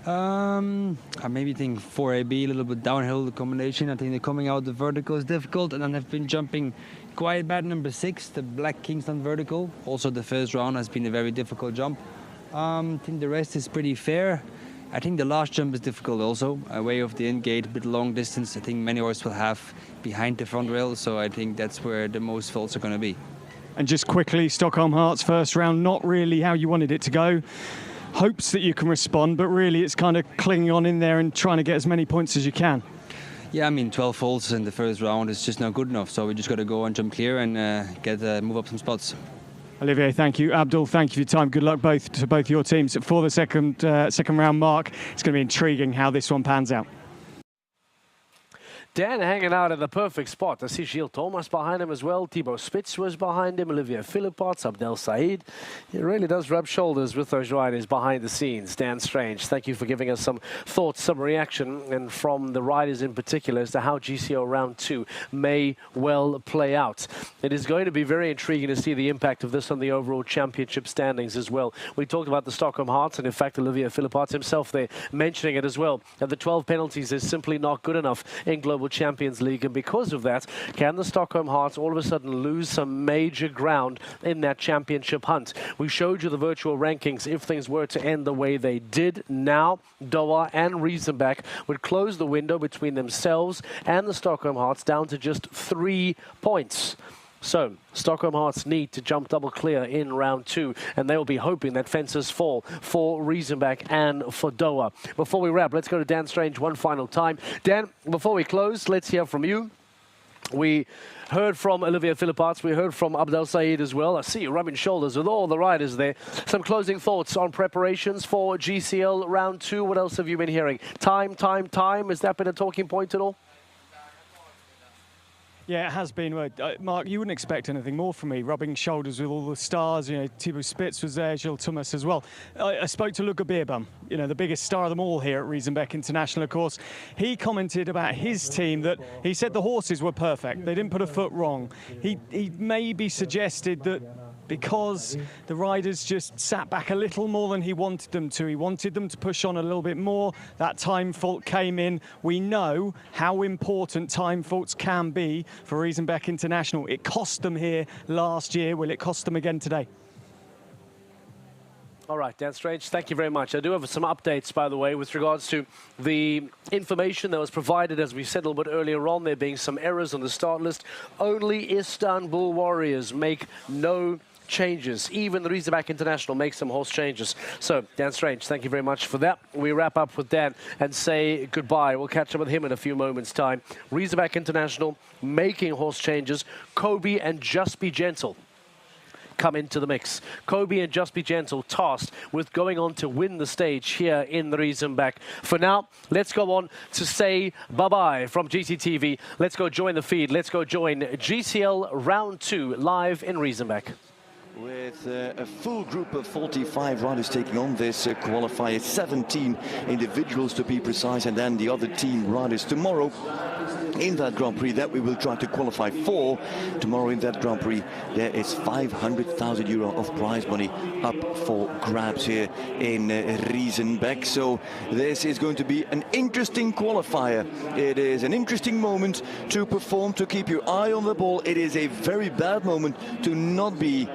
I maybe think 4AB, a little bit downhill, the combination. I think the coming out the vertical is difficult, and then I've been jumping quite bad number 6, the Black Kingston vertical. Also the first round has been a very difficult jump. I think the rest is pretty fair. I think the last jump is difficult also, away off the in-gate, a bit long distance. I think many horses will have behind the front rail, so I think that's where the most faults are going to be. And just quickly, Stockholm Hearts first round, not really how you wanted it to go. Hopes that you can respond, but really it's kind of clinging on in there and trying to get as many points as you can. Yeah, I mean, 12 faults in the first round is just not good enough, so we just got to go and jump clear and move up some spots. Olivier, thank you. Abdul, thank you for your time. Good luck to both your teams for the second round mark. It's going to be intriguing how this one pans out. Dan hanging out at the perfect spot. I see Gilles Thomas behind him as well. Thibaut Spitz was behind him. Olivier Philipparts, Abdel Sayed. He really does rub shoulders with those riders behind the scenes. Dan Strange, thank you for giving us some thoughts, some reaction, and from the riders in particular as to how GCL round 2 may well play out. It is going to be very intriguing to see the impact of this on the overall championship standings as well. We talked about the Stockholm Hearts, and in fact, Olivier Philipparts himself there mentioning it as well, that the 12 penalties is simply not good enough in Global Champions League, and because of that, can the Stockholm Hearts all of a sudden lose some major ground in that championship hunt? We showed you the virtual rankings. If things were to end the way they did now, Doha and Riesenbeck would close the window between themselves and the Stockholm Hearts down to just 3 points. So, Stockholm Hearts need to jump double clear in round 2, and they will be hoping that fences fall for Riesenbeck and for Doha. Before we wrap, let's go to Dan Strange one final time. Dan, before we close, let's hear from you. We heard from Olivier Philipparts, we heard from Abdel Sayed as well. I see you rubbing shoulders with all the riders there. Some closing thoughts on preparations for GCL round 2. What else have you been hearing? Time. Has that been a talking point at all? Yeah, it has been. Mark, you wouldn't expect anything more from me, rubbing shoulders with all the stars. You know, Thibaut Spitz was there, Gilles Thomas as well. I spoke to Luca Beerbum, you know, the biggest star of them all here at Riesenbeck International, of course. He commented about his team that he said the horses were perfect. They didn't put a foot wrong. He maybe suggested that because the riders just sat back a little more than he wanted them to. He wanted them to push on a little bit more. That time fault came in. We know how important time faults can be for Riesenbeck International. It cost them here last year. Will it cost them again today? All right, Dan Strange, thank you very much. I do have some updates, by the way, with regards to the information that was provided, as we said a little bit earlier on, there being some errors on the start list. Only Istanbul Warriors make no changes. Even the Riesenbeck International makes some horse changes. So, Dan Strange, thank you very much for that. We wrap up with Dan and say goodbye. We'll catch up with him in a few moments' time. Riesenbeck International making horse changes. Kobe and Just Be Gentle come into the mix. Kobe and Just Be Gentle tasked with going on to win the stage here in the Riesenbeck. For now, let's go on to say bye-bye from GCTV. Let's go join the feed. Let's go join GCL Round 2 live in Riesenbeck. With a full group of 45 riders taking on this qualifier, 17 individuals to be precise, and then the other team riders tomorrow in that Grand Prix that we will try to qualify for. Tomorrow in that Grand Prix there is €500,000 of prize money up for grabs here in Riesenbeck. So this is going to be an interesting qualifier. It is an interesting moment to perform, to keep your eye on the ball. It is a very bad moment to not be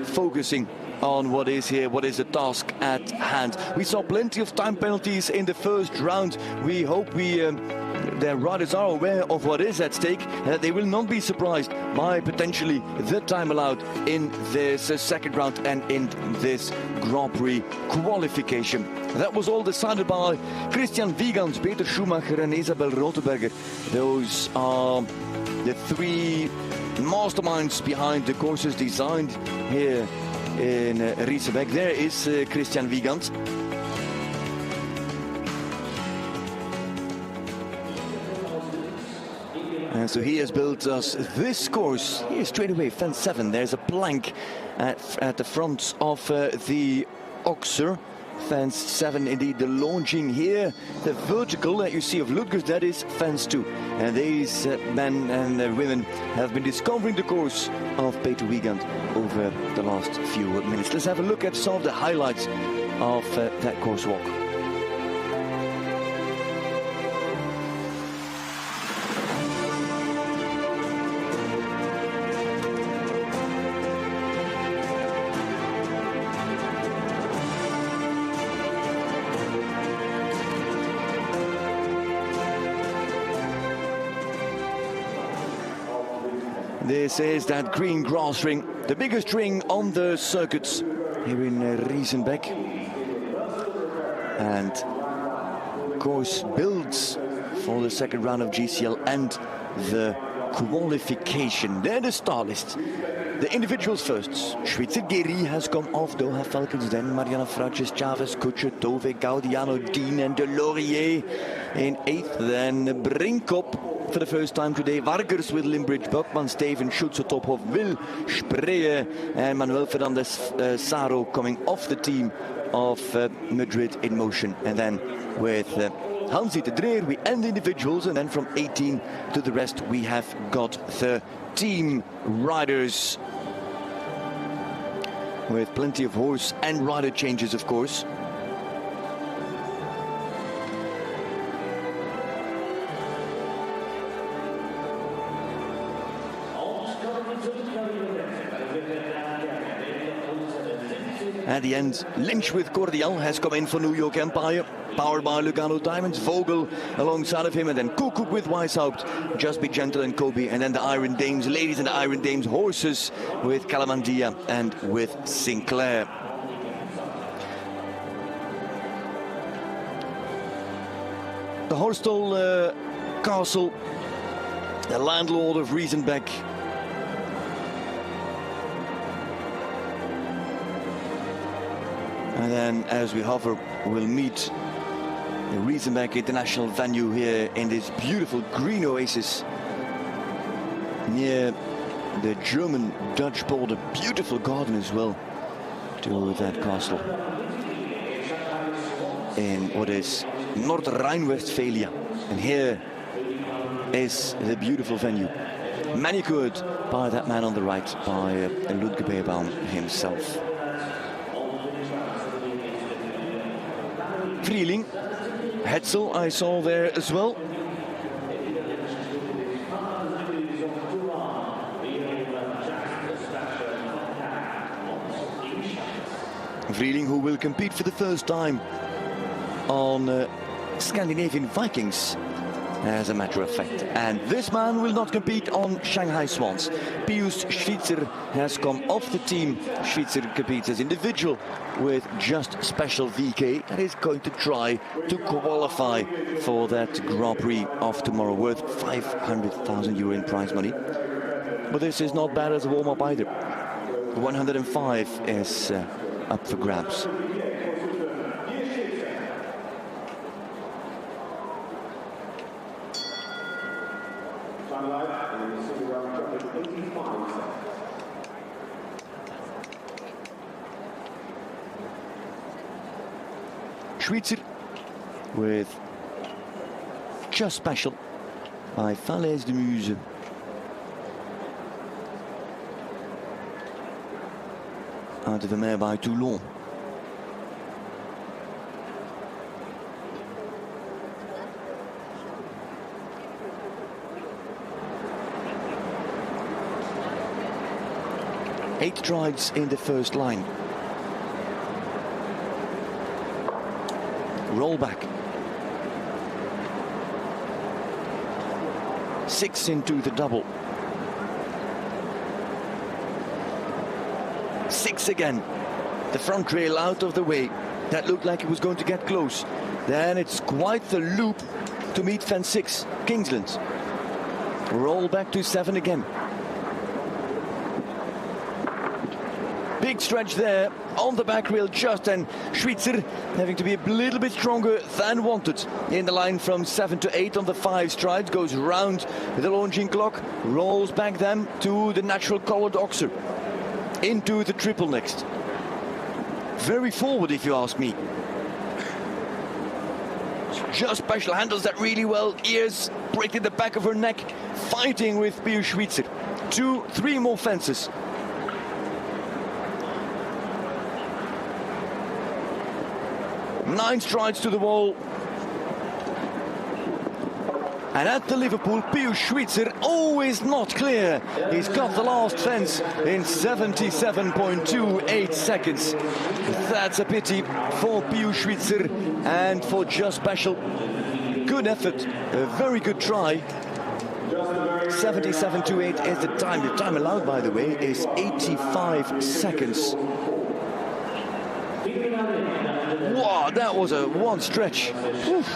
focusing on what is here, what is the task at hand. We saw plenty of time penalties in the first round. We hope the riders are aware of what is at stake and that they will not be surprised by potentially the time allowed in this second round and in this Grand Prix qualification. That was all decided by Christian Wiegand, Peter Schumacher and Isabel Roteberger. Those are the three masterminds behind the courses designed here in Riesenbeck. There is Christian Wiegand. And so he has built us this course. Here straight away, fence 7. There's a plank at the front of the Oxer. Fence 7, indeed, the launching here. The vertical that you see of Ludgers, that is fence 2. And these men and women have been discovering the course of Peter Wiegand over the last few minutes. Let's have a look at some of the highlights of that course walk. This is that green grass ring, the biggest ring on the circuits here in Riesenbeck. And course builds for the second round of GCL and the qualification. There the start list. The individuals first. Schwitzer Geri has come off. Doha Falcons, then Mariana Frances, Chavez, Kutcher, Tove, Gaudiano, Dean and Delorier in 8th. Then Brinkop for the first time today. Vargers with Limbridge, Buckman, Steven, Schutzer, Tophoff, Will, Spree and Manuel Fernandez Saro coming off the team of Madrid in motion. And then with Hansi de Dreer, we end individuals, and then from 18 to the rest we have got the team riders with plenty of horse and rider changes, of course. At the end, Lynch with Cordial has come in for New York Empire, powered by Lugano Diamonds. Vogel alongside of him, and then Kukuk with Weishaupt, Just Be Gentle and Kobe, and then the Iron Dames, ladies and the Iron Dames horses with Calamandia and with Sinclair. The Horstal Castle, the landlord of Riesenbeck. And then as we hover, we'll meet the Riesenbeck International venue here in this beautiful green oasis near the German-Dutch border. Beautiful garden as well to that castle in what is North Rhine-Westphalia. And here is the beautiful venue, manicured by that man on the right, by Ludger Beerbaum himself. Vrieling, Hetzel I saw there as well. Vrieling, who will compete for the first time on Scandinavian Vikings, as a matter of fact. And this man will not compete on Shanghai Swans. Pius Schweitzer has come off the team. Schweitzer competes as individual with Just Special VK and is going to try to qualify for that Grand Prix of tomorrow, worth €500,000 in prize money. But this is not bad as a warm-up either. 105 is up for grabs. Schweitzer with Just Special by Falaise de Muse. Out of the mare by Toulon. Eight strides in the first line. Roll back. 6 into the double. 6 again. The front rail out of the way. That looked like it was going to get close. Then it's quite the loop to meet fence 6, Kingsland. Roll back to 7 again. Big stretch there on the back rail just, and Schweitzer having to be a little bit stronger than wanted in the line from 7 to 8 on the 5 strides, goes round the launching clock, rolls back then to the natural colored oxer, into the triple next. Very forward if you ask me. Just Special handles that really well, ears breaking the back of her neck, fighting with Pius Schweitzer. 2, 3 more fences. Nine strides to the wall. And at the Liverpool, Pius Schweitzer always not clear. He's got the last fence in 77.28 seconds. That's a pity for Pius Schweitzer and for Just Special. Good effort, a very good try. 77.28 is the time. The time allowed, by the way, is 85 seconds. Wow, that was a one stretch. Oof.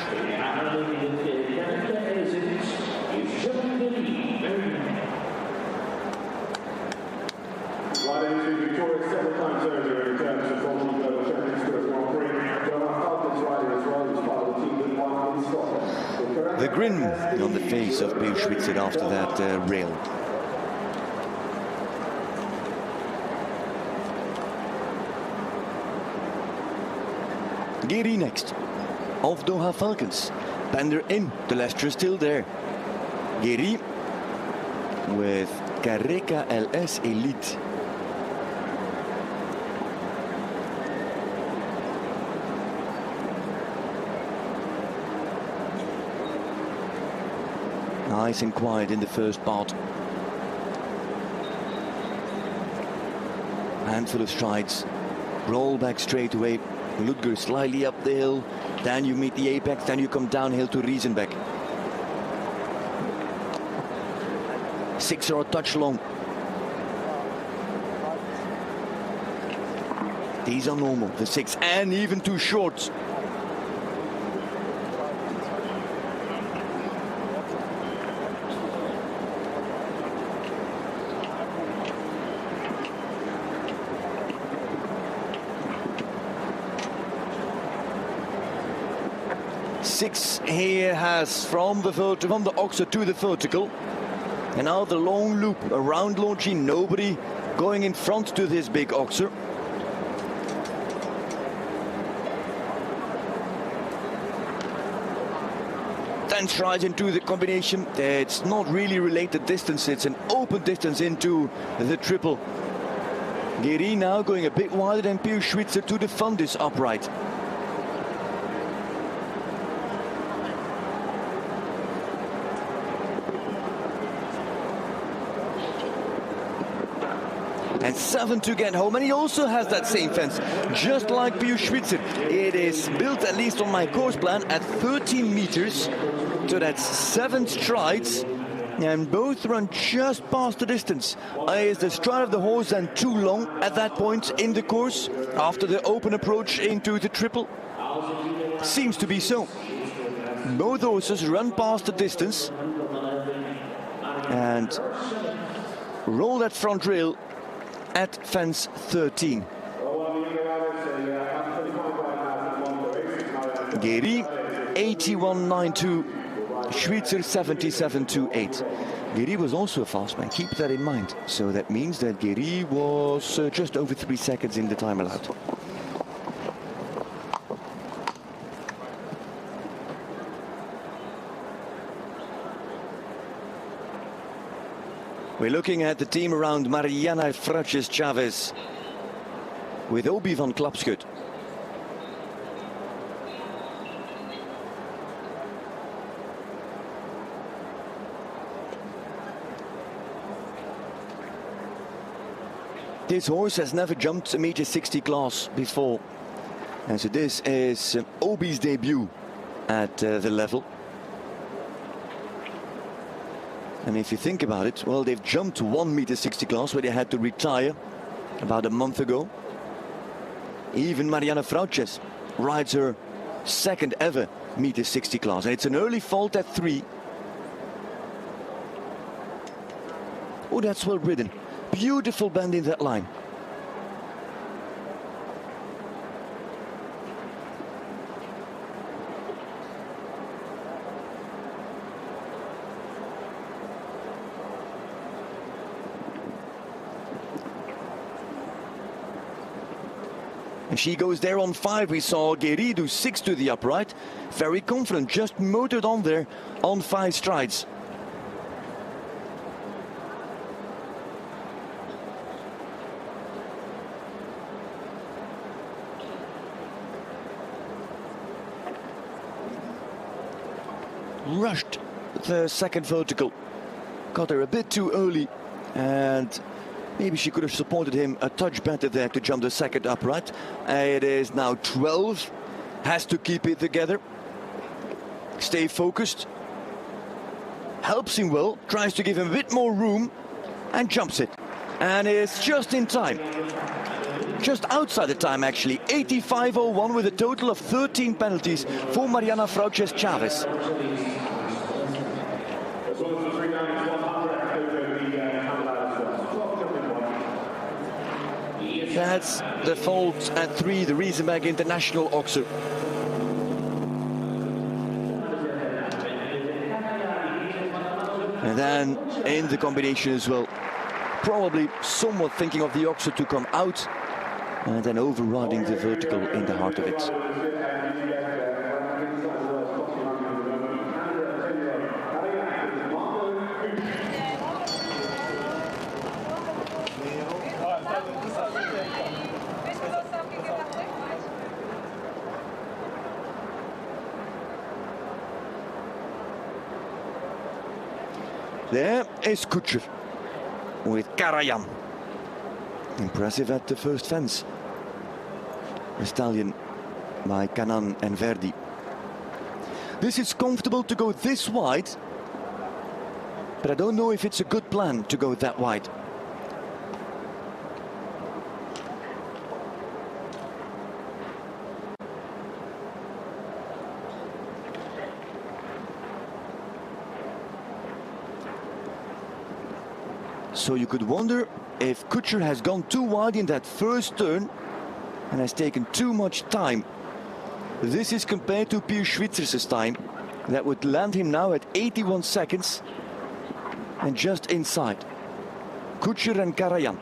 The grin on the face of Pius Schweitzer after that rail. Geri next, of Doha Falcons. Bender in, the Leicester still there. Geri with Carreca LS Elite. Nice and quiet in the first part. Handful of strides. Roll back straight away. Ludger slightly up the hill, then you meet the apex, then you come downhill to Riesenbeck. 6 or a touch long. These are normal, the 6, and even too short. Six here has from the oxer to the vertical. And now the long loop around Longy, nobody going in front to this big oxer. Then strides into the combination. It's not really related distance, it's an open distance into the triple. Guéry now going a bit wider than Pio Schwitzer to defend this upright. And 7 to get home, and he also has that same fence, just like Pio Schwitzer. It is built, at least on my course plan, at 13 meters, so that's 7 strides, and both run just past the distance. Is the stride of the horse then too long at that point in the course, after the open approach into the triple? Seems to be so. Both horses run past the distance, and roll that front rail at fence 13. Guéry 81.92, Schwitzer 77.28. Guéry was also a fast man, keep that in mind. So that means that Guéry was just over 3 seconds in the time allowed. We're looking at the team around Mariana Frauches Chavez with Obi van Klapschut. This horse has never jumped a meter 60 class before, and so this is Obi's debut at the level. And if you think about it, well, they've jumped 1 meter 60 class where they had to retire about a month ago. Even Mariana Frauches rides her second ever meter 60 class, and it's an early fault at 3. Oh, that's well ridden. Beautiful bend in that line. And she goes there on 5. We saw Guéry do 6 to the upright. Very confident, just motored on there on 5 strides. Rushed the second vertical. Got her a bit too early, and maybe she could have supported him a touch better there to jump the second upright. It is now 12. Has to keep it together. Stay focused. Helps him well. Tries to give him a bit more room. And jumps it. And it's just in time. Just outside the time, actually. 85.01 with a total of 13 penalties for Mariana Frauches Chavez. That's the fault at 3, the Riesenbeck International Oxer. And then in the combination as well, probably somewhat thinking of the Oxer to come out and then overriding the vertical in the heart of it. There is Kutscher with Karajan. Impressive at the first fence. A stallion by Kanan and Verdi. This is comfortable to go this wide, but I don't know if it's a good plan to go that wide. So you could wonder if Kutscher has gone too wide in that first turn and has taken too much time. This is compared to Pio Schwitzer's time. That would land him now at 81 seconds. and just inside. Kutscher and Karajan.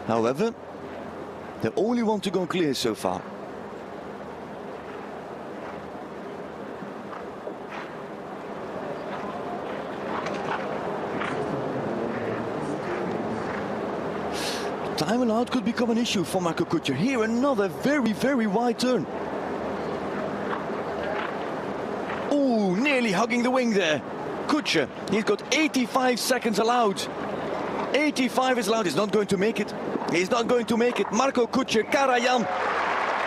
However, the only one to go clear so far. Time allowed could become an issue for Marco Kutscher. Here another very, very wide turn. Oh, nearly hugging the wing there. Kutscher, he's got 85 seconds allowed. 85 is allowed, he's not going to make it. He's not going to make it. Marco Kutscher, Karajan,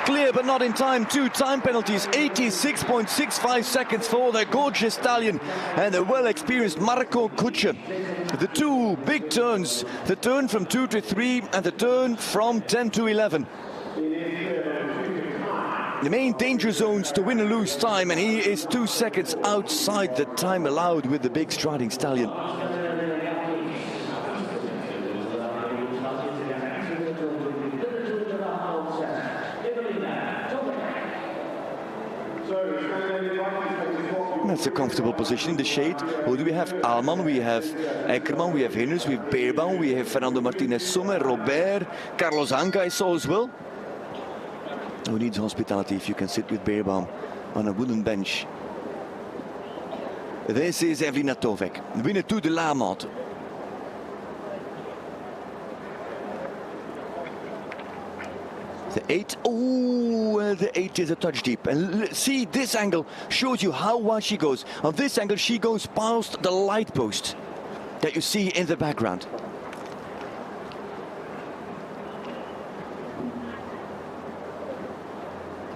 clear but not in time. 2 time penalties, 86.65 seconds for the gorgeous Stallion and the well-experienced Marco Kutscher. The 2 big turns, the turn from 2 to 3 and the turn from 10 to 11. The main danger zones to win and lose time, and he is 2 seconds outside the time allowed with the big striding Stallion. That's a comfortable position in the shade. Who do we have? Alman, we have Eckerman, we have Hinners, we have Beerbaum, we have Fernando Martinez Sommer, Robert, Carlos Anca I saw as well. Who needs hospitality if you can sit with Beerbaum on a wooden bench? This is Evelina Tovek, winner 2 de la Motte. The 8, oh, the 8 is a touch deep. And see, this angle shows you how wide she goes. On this angle, she goes past the light post that you see in the background.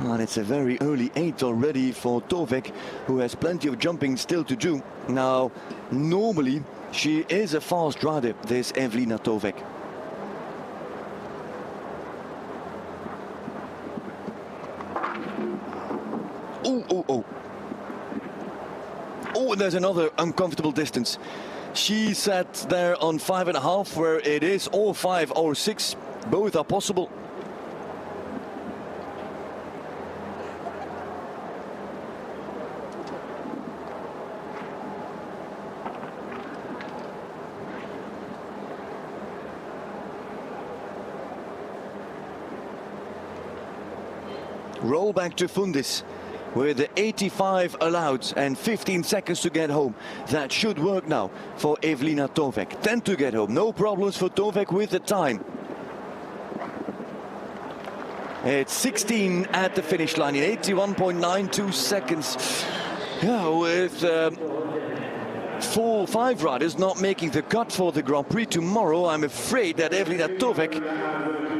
And it's a very early 8 already for Tovek, who has plenty of jumping still to do. Now, normally, she is a fast rider, this Evelina Tovek. Oh, there's another uncomfortable distance. She sat there on 5.5, where it is or 5 or 6. Both are possible. Roll back to Fundis with the 85 allowed and 15 seconds to get home. That should work now for Evelina Tovek. 10 to get home, no problems for Tovek with the time. It's 16 at the finish line in 81.92 seconds. Yeah, with 4-5 riders not making the cut for the Grand Prix tomorrow, I'm afraid that Evelina Tovek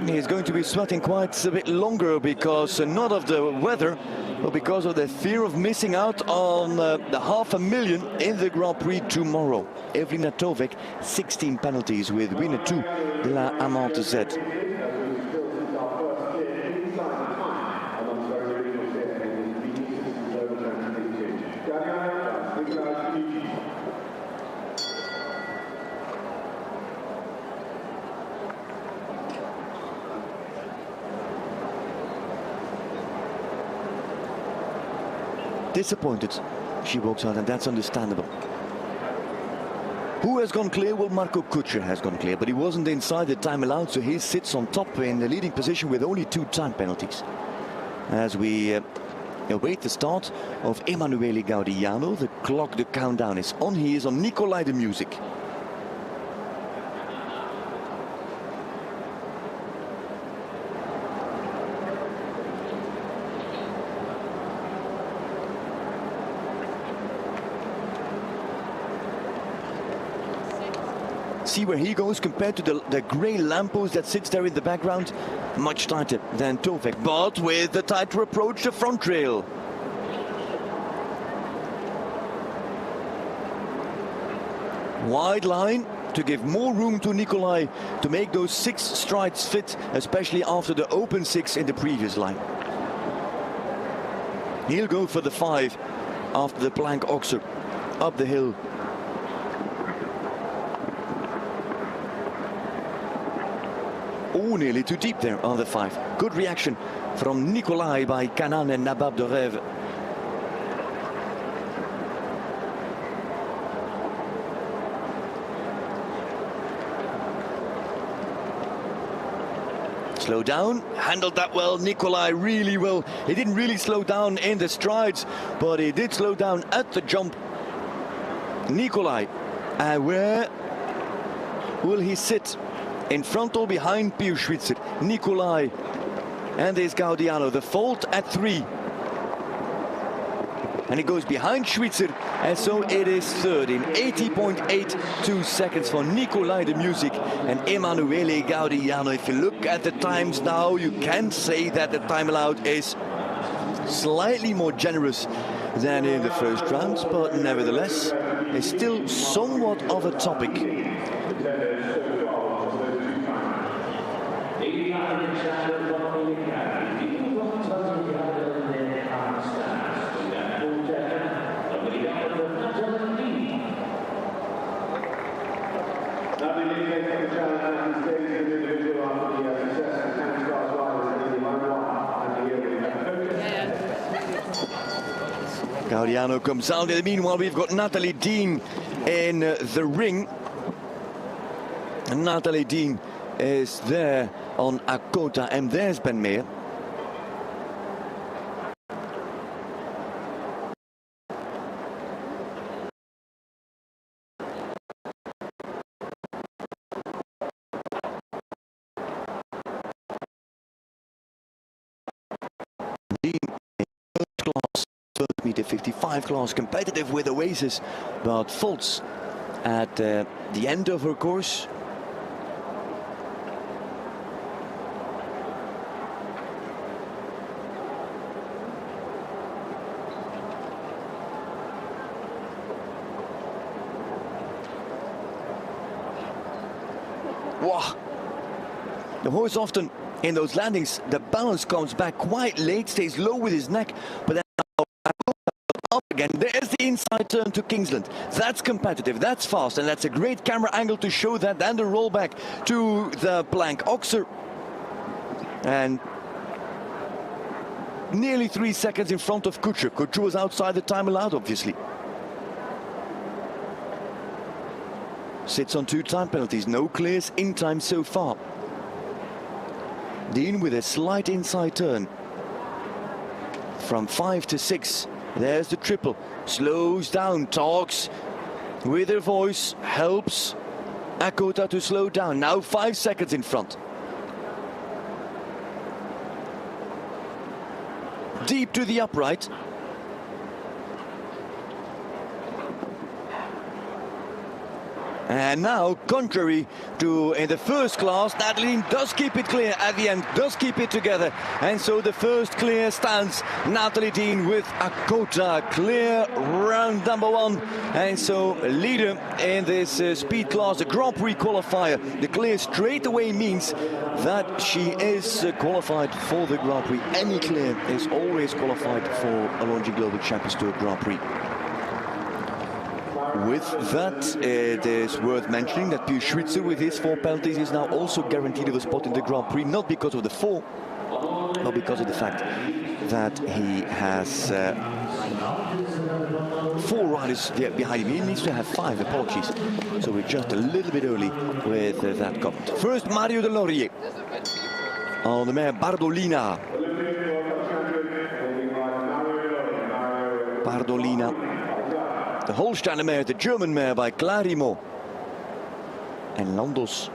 is going to be sweating quite a bit longer because not of the weather, but because of the fear of missing out on the 500,000 in the Grand Prix tomorrow. Evelina Tovek, 16 penalties with winner 2 de la Amante Z. Disappointed, she walks out, and that's understandable. Who has gone clear? Well, Marco Kutscher has gone clear, but he wasn't inside the time allowed, so he sits on top in the leading position with only 2 time penalties. As we await the start of Emanuele Gaudiano, the clock, the countdown is on. He is on Nicolai the music. See where he goes compared to the grey lamppost that sits there in the background. Much tighter than Tovek, but with the tighter approach to front rail. Wide line to give more room to Nicolai to make those 6 strides fit, especially after the open 6 in the previous line. He'll go for the 5 after the plank oxer up the hill. Oh, nearly too deep there on the 5. Good reaction from Nicolai by Canan and Nabab de Rêve. Slow down, handled that well, Nikolai really well. He didn't really slow down in the strides, but he did slow down at the jump. Nikolai, where will he sit? In front or behind Pio Schwitzer? Nikolai and there's Gaudiano, the fault at 3. And it goes behind Schwitzer, and so it is third in 80.82 seconds for Nikolai de Music and Emanuele Gaudiano. If you look at the times now, you can say that the time allowed is slightly more generous than in the first rounds, but nevertheless, it's still somewhat of a topic. Gaudiano comes out. In the meanwhile, we've got Nathalie Dean in the ring. And Nathalie Dean is there on Akota, and there's Ben Meyer. Meter 55 class, competitive with Oasis, but faults at the end of her course. Wow. The horse often in those landings, the balance comes back quite late, stays low with his neck, but then up again. There's the inside turn to Kingsland. That's competitive, that's fast, and that's a great camera angle to show that. Then the rollback to the plank. Oxer, and nearly 3 seconds in front of Kutcher. Kutcher was outside the time allowed, obviously. Sits on 2 time penalties, no clears in time so far. Dean with a slight inside turn. From 5 to 6. There's the triple. Slows down, talks with her voice, helps Akota to slow down. Now 5 seconds in front. Deep to the upright. And now, contrary to in the first class, Nathalie does keep it clear at the end, does keep it together. And so the first clear stands. Nathalie Dean with Akota clear, round number 1. And so leader in this speed class, the Grand Prix qualifier. The clear straight away means that she is qualified for the Grand Prix. Any clear is always qualified for a Longy Global Champions Tour Grand Prix. With that, it is worth mentioning that Pio Schwitzer, with his 4 penalties, is now also guaranteed of a spot in the Grand Prix, not because of the 4, but because of the fact that he has 4 riders behind him. He needs to have 5, apologies. So we're just a little bit early with that comment. First, Mario de Laurier on the mare Bardolina. Bardolina. The Holsteiner mare, the German mare by Clarimo and Landos.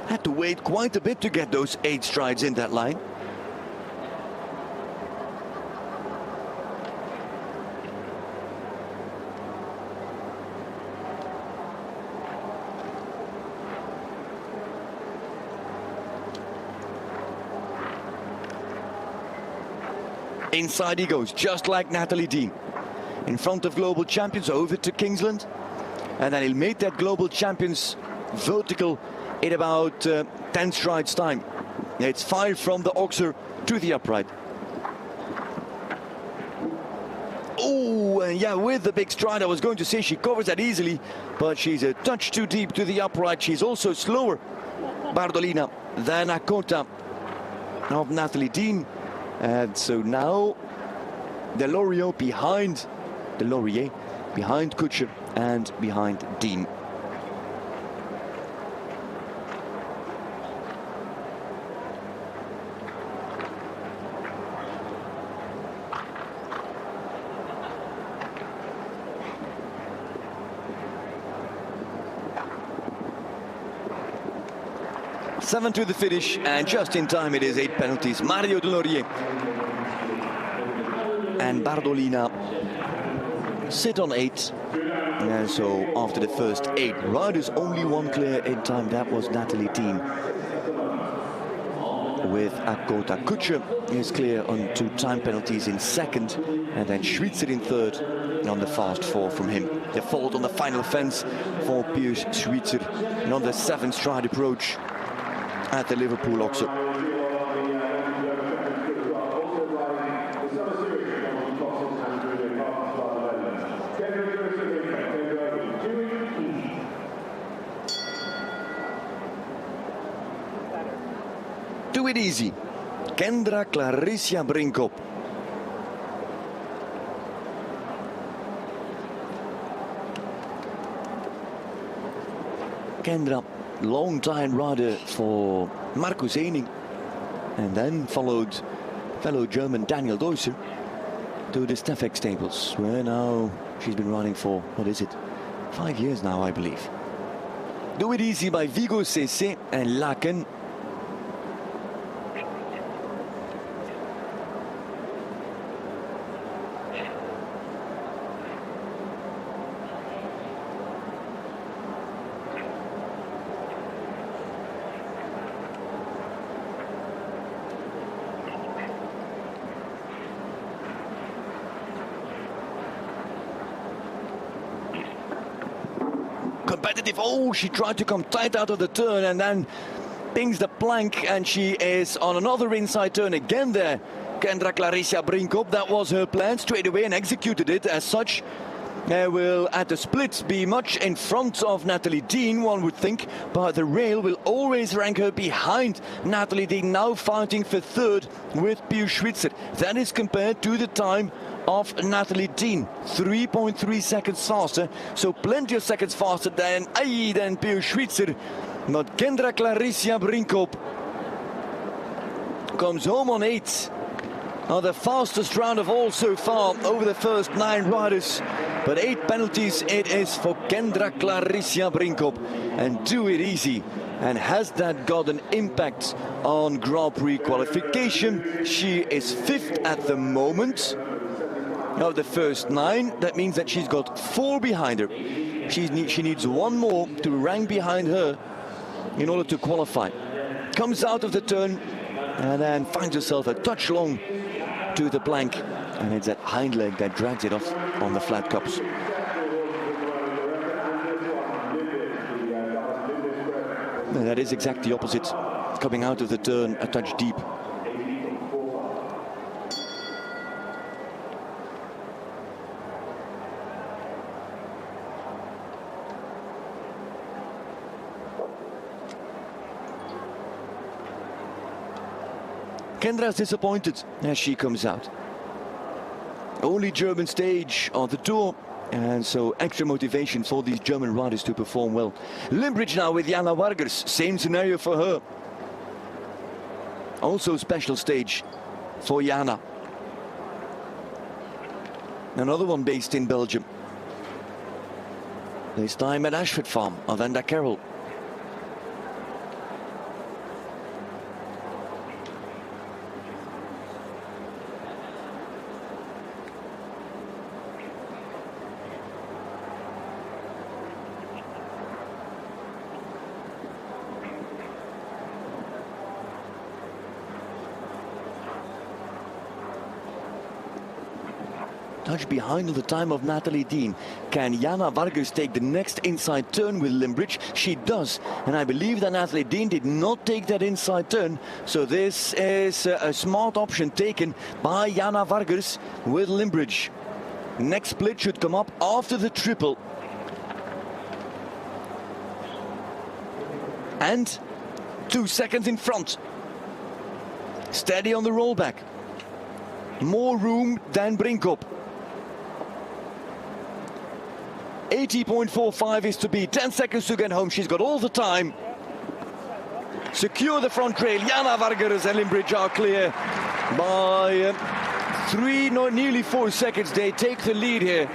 Had to wait quite a bit to get those 8 strides in that line. Inside he goes, just like Nathalie Dean. In front of global champions, over to Kingsland. And then he'll make that global champions vertical in about 10 strides time. It's 5 from the Oxer to the upright. Oh, and yeah, with the big stride, I was going to say she covers that easily, but she's a touch too deep to the upright. She's also slower, Bardolina, than Akota of Natalie Dean. And so now the Laurier behind Kutscher and behind Dean. Seven to the finish, and just in time it is 8 penalties. Mario Delorier and Bardolina sit on 8. And so after the first 8 riders, only one clear in time. That was Natalie Dean. With Akota Kutscher is clear on 2 time penalties in second, and then Schweitzer in third on the fast 4 from him. The fault on the final fence for Pius Schweitzer, and on the 7th stride approach at the Liverpool Oxer. Do it easy. Kendra Clarissa Brinkop. Kendra, long-time rider for Marcus Heening, and then followed fellow German Daniel Deusser to the Steffek stables, where now she's been riding for, what is it, 5 years now, I believe. Do it easy by Vigo Cessé and Laken. Competitive. Oh, she tried to come tight out of the turn and then pings the plank, and she is on another inside turn again there. Kendra Clarissa Brinkop, that was her plan straight away and executed it as such. Will at the split be much in front of Natalie Dean, one would think, but the rail will always rank her behind Natalie Dean, now fighting for third with Pius Schweitzer. That is compared to the time of Natalie Dean, 3.3 seconds faster, so plenty of seconds faster than Pius Schweitzer. But Kendra Clarissa Brinkop comes home on 8. The fastest round of all so far over the first 9 riders, but 8 penalties it is for Kendra Clarissa Brinkop, and do it easy. And has that got an impact on Grand Prix qualification? She is 5th at the moment of the first 9. That means that she's got 4 behind her. She needs 1 more to rank behind her in order to qualify. Comes out of the turn and then finds herself a touch long to the plank, and it's that hind leg that drags it off on the flat cups. And that is exactly the opposite. Coming out of the turn a touch deep. Kendra's disappointed as she comes out. Only German stage on the tour, and so extra motivation for these German riders to perform well. Limbridge now with Jana Vargers, same scenario for her. Also special stage for Jana. Another one based in Belgium. This time at Ashford Farm of Enda Carroll. Touch behind on the time of Natalie Dean. Can Jana Vargers take the next inside turn with Limbridge? She does, and I believe that Natalie Dean did not take that inside turn, so this is a smart option taken by Jana Vargers with Limbridge. Next split should come up after the triple. And 2 seconds in front. Steady on the rollback. More room than Brinkop. 80.45 is to beat. 10 seconds to get home. She's got all the time. Secure the front rail. Jana Vargas and Limbridge are clear by 3, no, nearly 4 seconds. They take the lead here.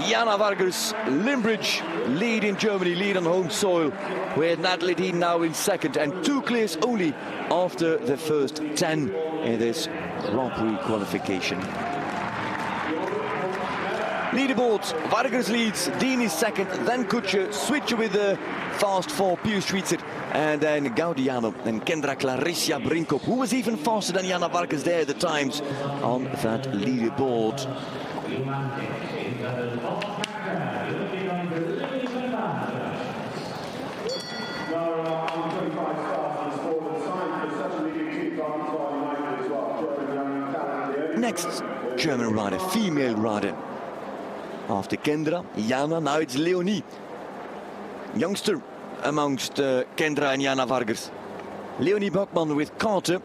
Jana Vargas, Limbridge lead in Germany, lead on home soil, with Natalie Dean now in second, and 2 clears only after the first 10 in this Grand Prix qualification. Leaderboard, Vargas leads, Dean is second, then Kutscher, switcher with the fast 4, Pius Schweitzer, and then Gaudiano and Kendra Clarissa Brinkop, who was even faster than Jana Vargas there at the times on that leaderboard. Next German rider, female rider. After Kendra, Jana, now it's Leonie. Youngster amongst Kendra and Jana Vargas. Leonie Bachmann with Carter.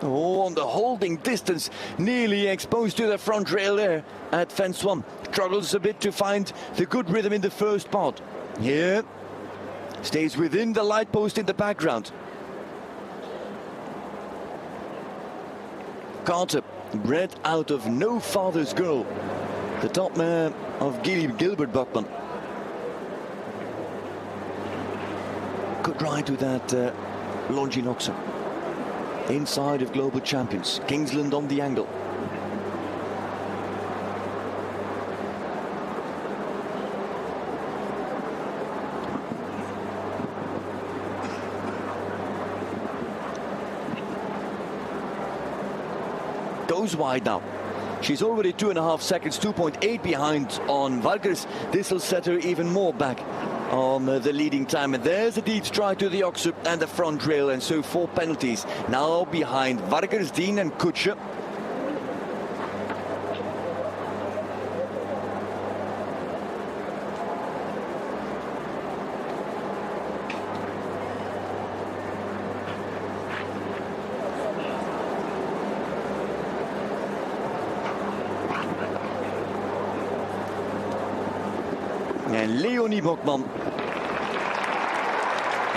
Oh, on the holding distance, nearly exposed to the front rail there at fence 1. Struggles a bit to find the good rhythm in the first part. Here, stays within the light post in the background. Carter, bred out of no father's girl. The top man of Gilbert Bachmann. Good ride to that Longinoxer. Inside of global champions, Kingsland on the angle. Goes wide now. She's already 2.5 seconds, 2.8 behind on Vargas. This will set her even more back on the leading time. And there's a deep strike to the Oxer and the front rail, and so 4 penalties. Now behind Vargas, Dean and Kutscher. And Leonie Bachmann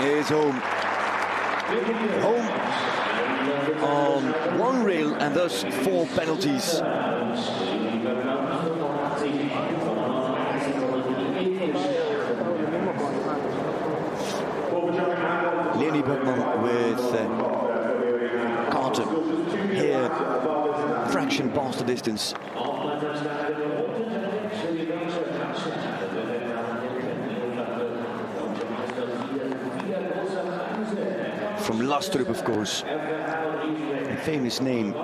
is home. Home on 1 rail and thus 4 penalties. Leonie Bachmann with Carter here, fraction past the distance. From Lastrup, of course, a famous name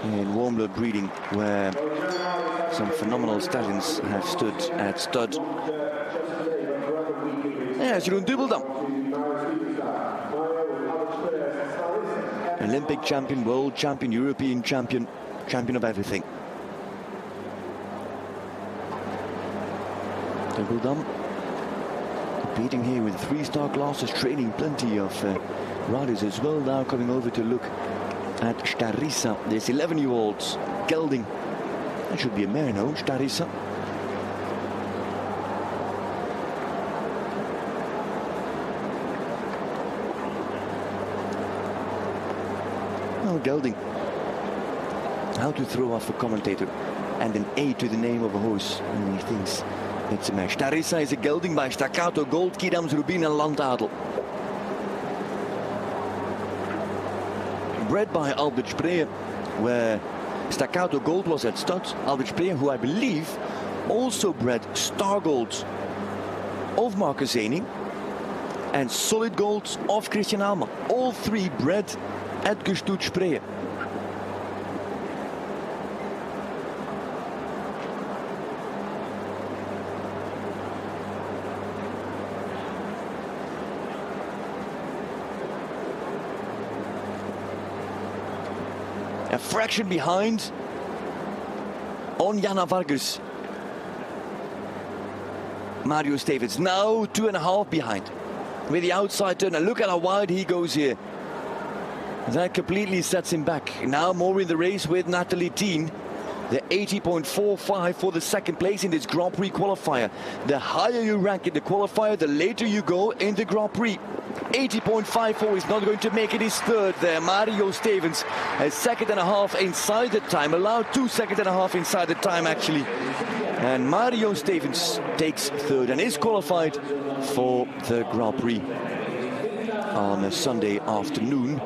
in warm blood breeding, where some phenomenal stallions have stood at stud. Yeah, Jeroen Dubbeldam, Olympic champion, world champion, European champion, champion of everything. Dubbeldam competing here with 3-star classes, training plenty of riders as well. Now coming over to look at Starissa, this 11-year-old gelding. That should be a mare, no? Starissa. Oh, gelding. How to throw off a commentator and an A to the name of a horse, and he thinks it's a mare. Starissa is a gelding by Staccato Gold, Kidams, Rubin and Landadel. Bred by Albert Spree, where Staccato Gold was at stud. Albert Spree, who I believe also bred Star Gold of Marcus Zeni and Solid Gold of Christian Alma. All 3 bred uitgestoot sprayen. A fraction behind on Jana Vargas. Mario Stevens now 2.5 behind with the outside turn, and look at how wide he goes here. That completely sets him back. Now more in the race with Natalie Teen. The 80.45 for the second place in this Grand Prix qualifier. The higher you rank in the qualifier, the later you go in the Grand Prix. 80.54 is not going to make it his third there. Mario Stevens, a 2.5 inside the time, allowed 2.5 inside the time actually. And Mario Stevens takes third and is qualified for the Grand Prix on a Sunday afternoon.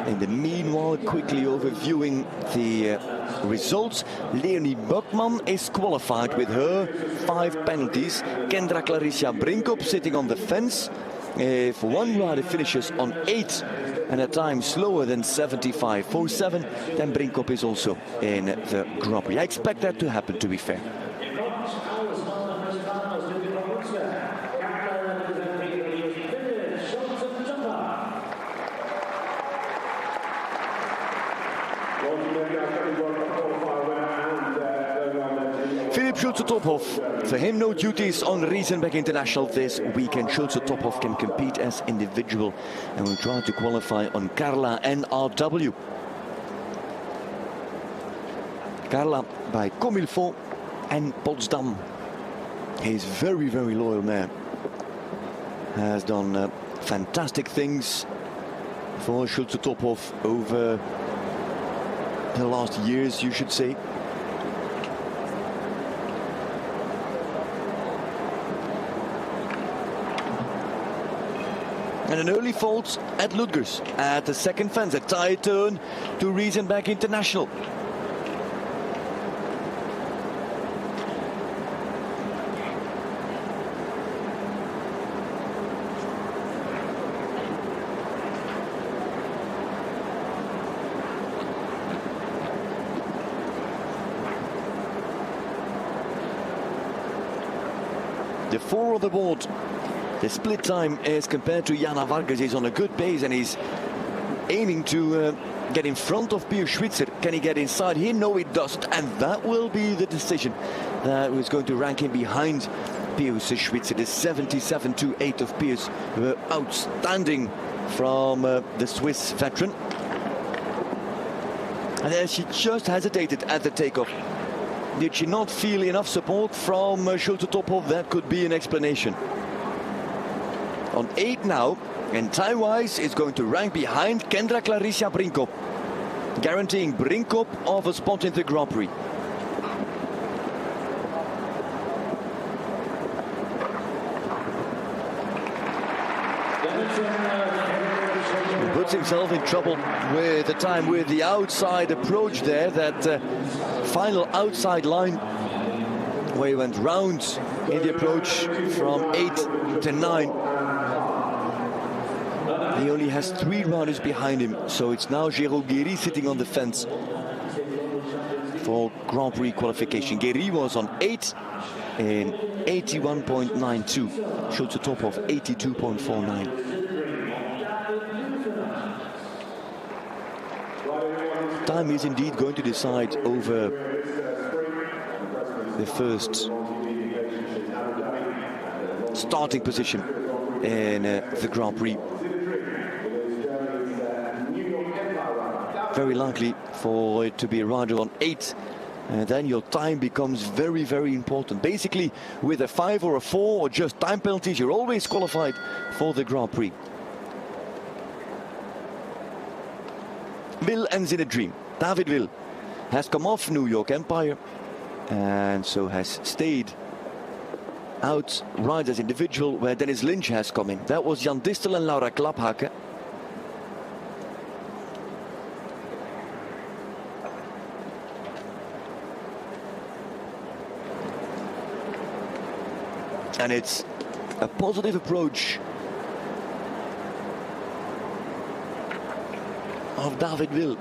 In the meanwhile, quickly overviewing the results, Leonie Buckman is qualified with her 5 penalties. Kendra Clarissa Brinkop sitting on the fence. If one rider finishes on 8 and a time slower than 75.47, then Brinkop is also in the Grand Prix. I expect that to happen, to be fair. Philip Schulze-Tophoff, for him no duties on Riesenbeck International this weekend. Schulze-Tophoff can compete as individual and will try to qualify on Carla NRW. Carla by Comme il faut and Potsdam. He's very, very loyal man. Has done fantastic things for Schulze-Tophoff over the last years, you should say. And an early fault at Ludgers at the second fence. A tight turn to Riesenbeck International. The 4 on the board. The split time as compared to Jana Vargas is on a good pace, and he's aiming to get in front of Pius Schwitzer. Can he get inside here? No, he doesn't, and that will be the decision that was going to rank him behind Pius Schwitzer. The 77.28 of Pius were outstanding from the Swiss veteran. And then she just hesitated at the takeoff. Did she not feel enough support from Schulze-Tophoff? That could be an explanation. On 8 now, and time-wise is going to rank behind Kendra Clarissa Brinkop, guaranteeing Brinkop of a spot in the Grand Prix. He puts himself in trouble with the time, with the outside approach there, that final outside line where he went round in the approach from 8 to 9. He only has 3 riders behind him, so it's now Jérôme Guéry sitting on the fence for Grand Prix qualification. Guéry was on 8 in 81.92. Schulze-Tophoff 82.49. Time is indeed going to decide over the first starting position in the Grand Prix. Very likely for it to be a rider on 8, and then your time becomes very, very important. Basically, with a 5 or a 4 or just time penalties, you're always qualified for the Grand Prix. Will ends in a dream. David Will has come off New York Empire and so has stayed out rides as individual, where Dennis Lynch has come in. That was Jan Distel and Laura Klaphake. And it's a positive approach of David Will.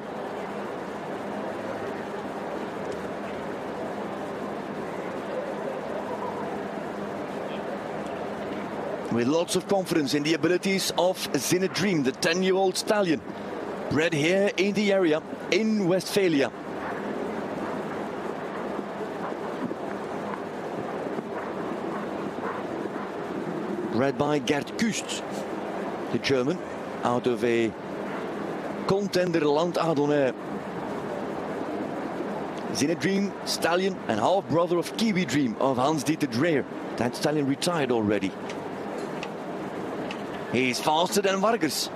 With lots of confidence in the abilities of Zinedine, the 10-year-old stallion, bred here in the area, in Westphalia. Bred by Gert Kust, the German, out of a contender Landadonner. Zinedine, stallion and half-brother of Kiwi Dream of Hans-Dieter Dreyer. That stallion retired already. He's faster than Vargas.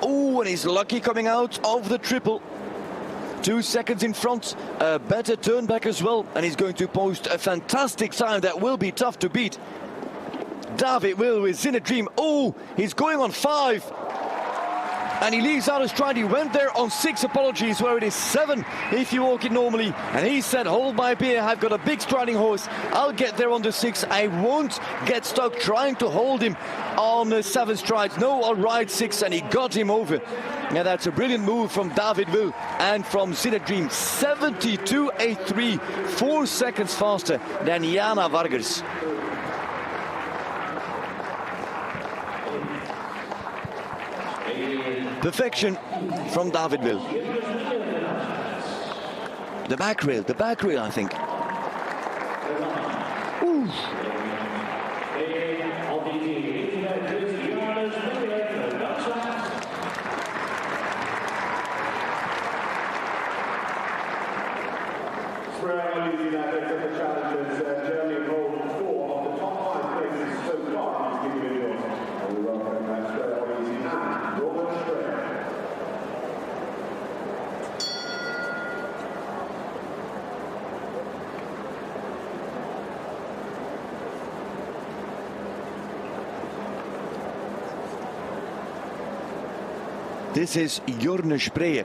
Oh, and he's lucky coming out of the triple. 2 seconds in front, a better turn back as well, and he's going to post a fantastic time that will be tough to beat. David Will with Zinedine. Oh, he's going on 5. And he leaves out a stride. He went there on 6, apologies, where it is 7 if you walk it normally. And he said, hold my beer, I've got a big striding horse. I'll get there on the 6. I won't get stuck trying to hold him on 7 strides. No, I'll ride 6, and he got him over. Yeah, that's a brilliant move from David Will and from Zinedine. 72.83, 4 seconds faster than Jana Vargas. Perfection from David Will. The back rail, I think. Ooh. This is Jorne Spree.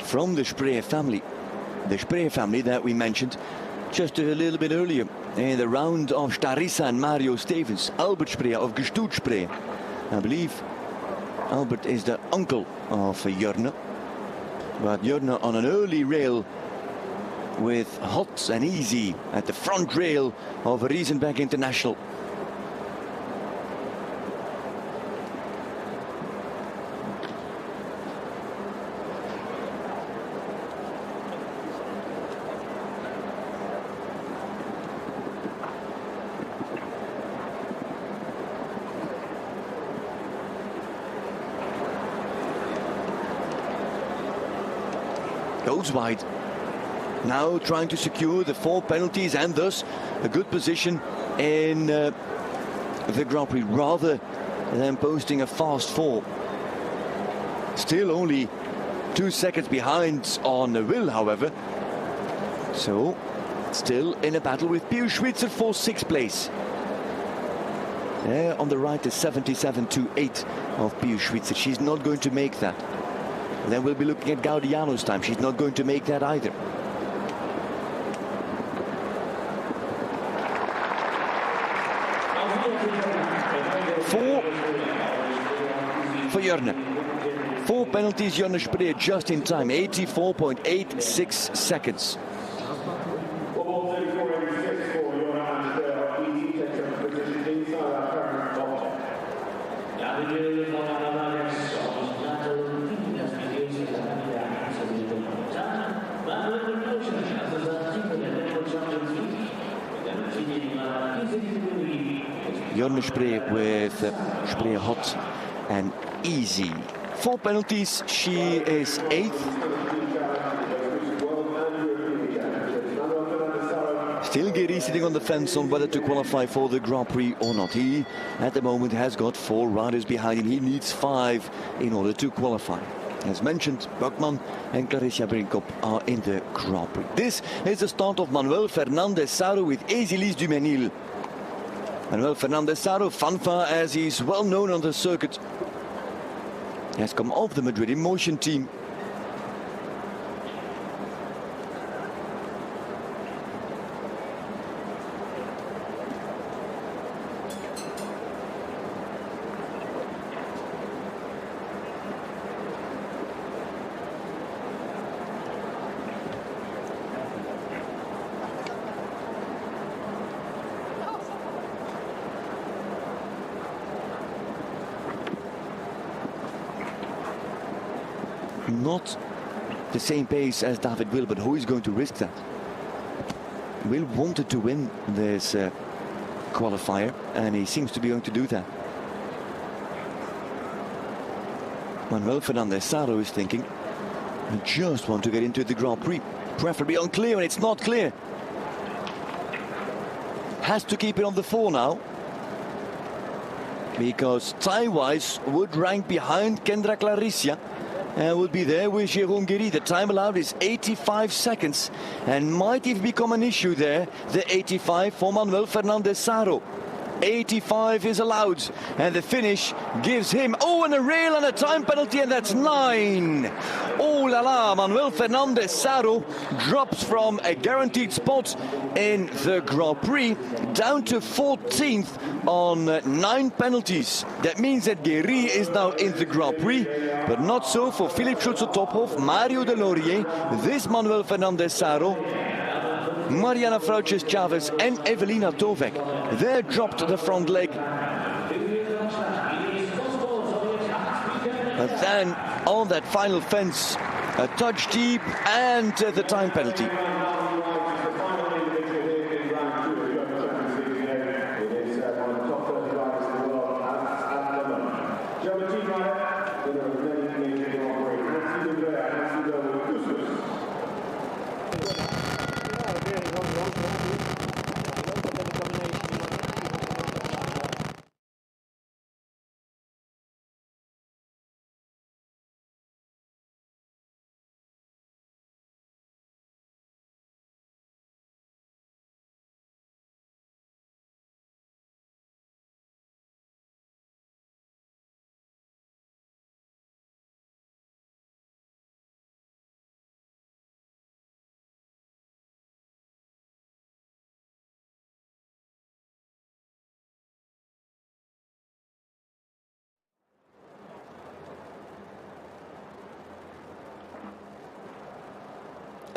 From the Spree family. The Spree family that we mentioned just a little bit earlier in the round of Starissa and Mario Stevens. Albert Spree of Gestoet Spree. I believe Albert is the uncle of Jorne. But Jorne on an early rail with Hot and Easy at the front rail of Riesenbeck International. Goes wide. Now trying to secure the 4 penalties and thus a good position in the Grand Prix rather than posting a fast 4. Still only 2 seconds behind on Will, however. So still in a battle with Pio Schwitzer for 6th place. There on the right is 77.28 of Pio Schwitzer. She's not going to make that. And then we'll be looking at Gaudiano's time. She's not going to make that either. For Jorne. 4 penalties, Jorne Spree just in time, 84.86 seconds. Jorne Spree with Spree Hot and Easy. 4 penalties, she is 8th. Still Geri sitting on the fence on whether to qualify for the Grand Prix or not. He, at the moment, has got 4 riders behind him. He needs 5 in order to qualify. As mentioned, Buckman and Clarissa Brinkop are in the Grand Prix. This is the start of Manuel Fernandez Saro with Ezilis Dumenil. Manuel Fernandez Saro, Fanfa, as he's well known on the circuit, has come off the Madrid Emotion team. not the same pace as David Will, but who is going to risk that? Will wanted to win this qualifier, and he seems to be going to do that. Manuel Fernandez Saro is thinking, I just want to get into the Grand Prix, preferably on clear, and it's not clear. Has to keep it on the 4 now, because time-wise would rank behind Kendra Clarissa and would be there with Jérôme Guéry. The time allowed is 85 seconds and might even become an issue there, the 85 for Manuel Fernandez Saro. 85 is allowed, and the finish gives him, and a rail and a time penalty, and that's 9. Oh la la, Manuel Fernandez Saro drops from a guaranteed spot in the Grand Prix down to 14th on 9 penalties. That means that Guéry is now in the Grand Prix, but not so for Philippe Schulze-Tophoff, Mario Delorier, this Manuel Fernandez Saro, Mariana Frauches-Chavez and Evelina Tovek. They dropped the front leg. And then on that final fence, a touch deep and the time penalty.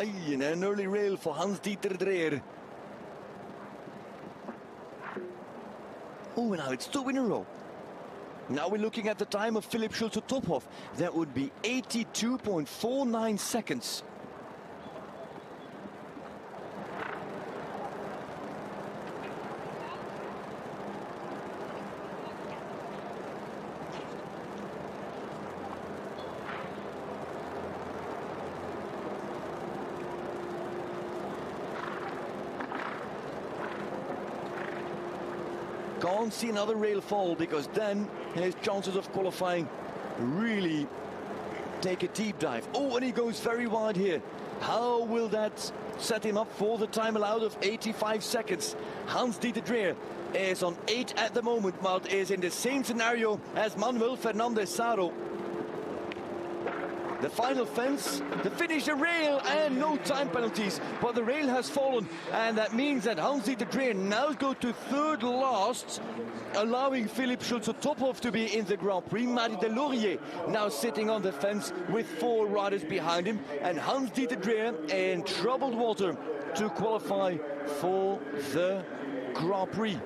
And an early rail for Hans-Dieter Dreher. Now it's 2 in a row. Now we're looking at the time of Philippe Schulze-Tophoff. That would be 82.49 seconds. Can't see another rail fall, because then his chances of qualifying really take a deep dive. And he goes very wide here. How will that set him up for the time allowed of 85 seconds? Hans-Dieter Dreher is on 8 at the moment, but is in the same scenario as Manuel Fernandez Saro. The final fence, the finish, the rail, and no time penalties. But the rail has fallen, and that means that Hans-Dieter Dreher now go to 3rd last, allowing Philippe Schulze-Tophoff to be in the Grand Prix. Marie Delorier now sitting on the fence with 4 riders behind him, and Hans-Dieter Dreher in troubled water to qualify for the Grand Prix.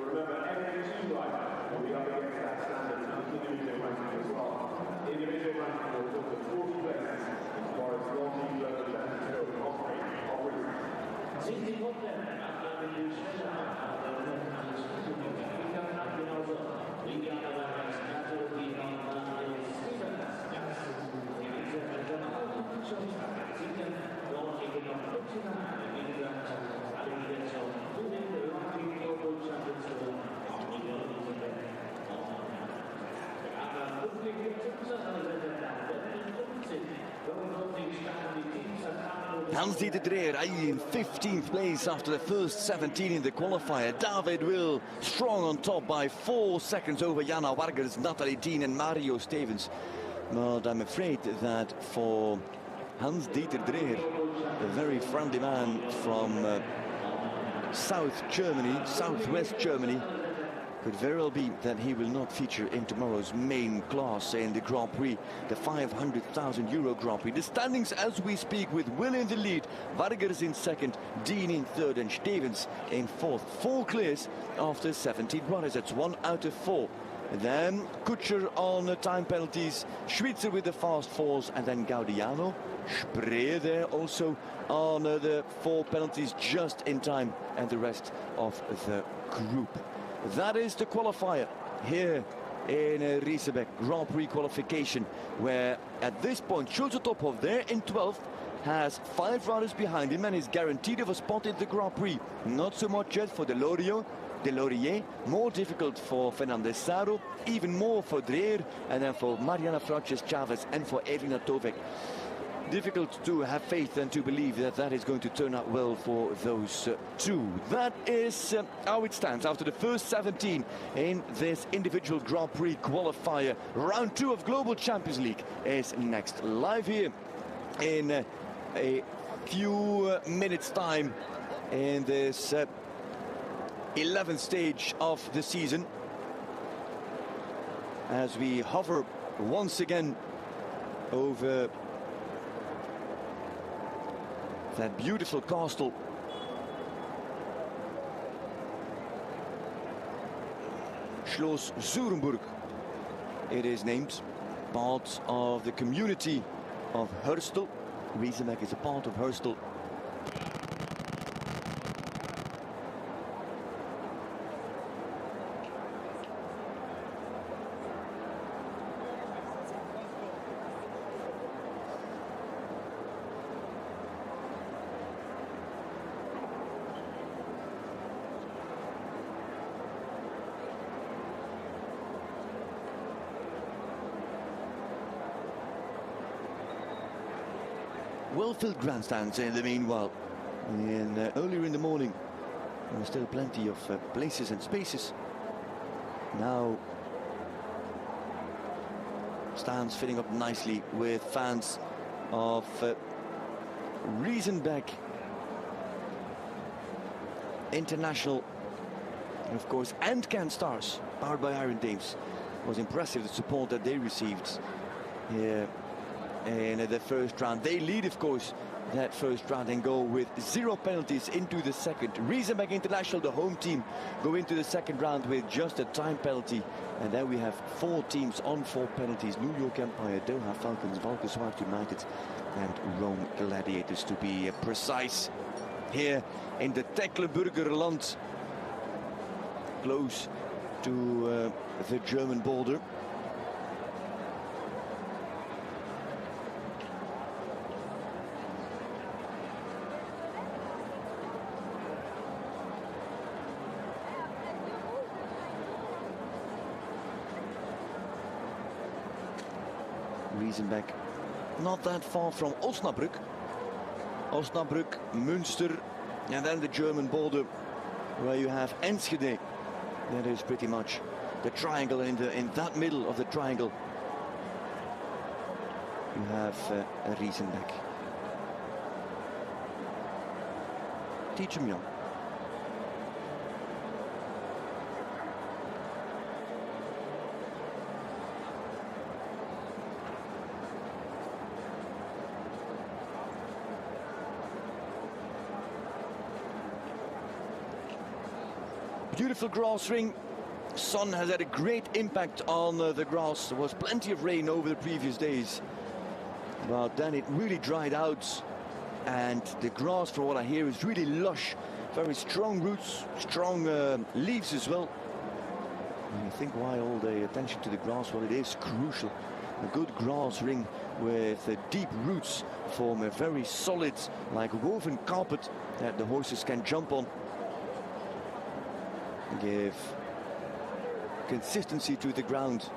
Hans-Dieter Dreher in 15th place after the first 17 in the qualifier. David Will strong on top by 4 seconds over Jana Vargers, Natalie Dean and Mario Stevens. But I'm afraid that for Hans-Dieter Dreher, a very friendly man from southwest Germany, could very well be that he will not feature in tomorrow's main class in the Grand Prix, the 500,000 euro Grand Prix. The standings as we speak, with Will in the lead, Vargers in 2nd, Dean in 3rd and Stevens in 4th. 4 clears after 17 runners. That's 1 out of 4 Then Kutscher on time penalties, Schwitzer with the fast fours, and then Gaudiano. Spree there also on the 4 penalties just in time, and the rest of the group. That is the qualifier here in Riesenbeck Grand Prix qualification, where at this point Schulze Tophoff there in 12th has 5 riders behind him and is guaranteed of a spot in the Grand Prix. Not so much yet for Delorier, more difficult for Fernandez Saro, even more for Dreer, and then for Mariana Frances Chavez and for Evelina Tovek. Difficult to have faith and to believe that that is going to turn out well for those two. That is how it stands after the first 17 in this individual Grand Prix qualifier. Round 2 of Global Champions League is next, live here in a few minutes time in this 11th stage of the season, as we hover once again over that beautiful castle. Schloss Zurenburg it is named, part of the community of Herstel. Riesenbeck is a part of Herstel. Well-filled grandstands in the meanwhile. Earlier in the morning, there were still plenty of places and spaces. Now, stands filling up nicely with fans of Riesenbeck International, and of course, and Can Stars, powered by Iron Dames. It was impressive the support that they received here in the first round. They lead, of course, that first round and go with 0 penalties into the second. Riesenbeck International, the home team, go into the second round with just a time penalty. And then we have 4 teams on 4 penalties. New York Empire, Doha Falcons, Valkenswaard United and Rome Gladiators, to be precise. Here in the Tecklenburger Land, close to the German border. Riesenbeck not that far from Osnabrück. Osnabrück, Münster, and then the German border, where you have Enschede. That is pretty much the triangle. In that middle of the triangle, you have Riesenbeck. Teach him young. Beautiful grass ring. Sun has had a great impact on the grass. There was plenty of rain over the previous days, but then it really dried out, and the grass, from what I hear, is really lush. Very strong roots, strong leaves as well. And I think why all the attention to the grass? Well, it is crucial. A good grass ring with deep roots form a very solid, like woven carpet that the horses can jump on. Give consistency to the ground.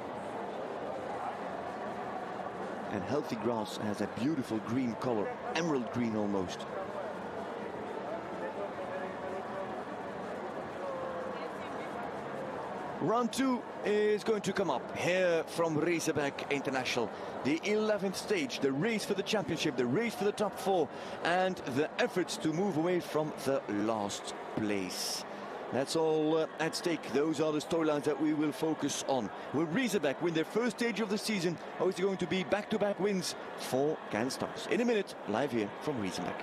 And healthy grass has a beautiful green color, emerald green almost. Round 2 is going to come up here from Riesenbeck International. The 11th stage, the race for the championship, the race for the top 4, and the efforts to move away from the last place. That's all at stake. Those are the storylines that we will focus on. Will Riesenbeck win their first stage of the season, or is it going to be back-to-back wins for Can Stars? In a minute, live here from Riesenbeck.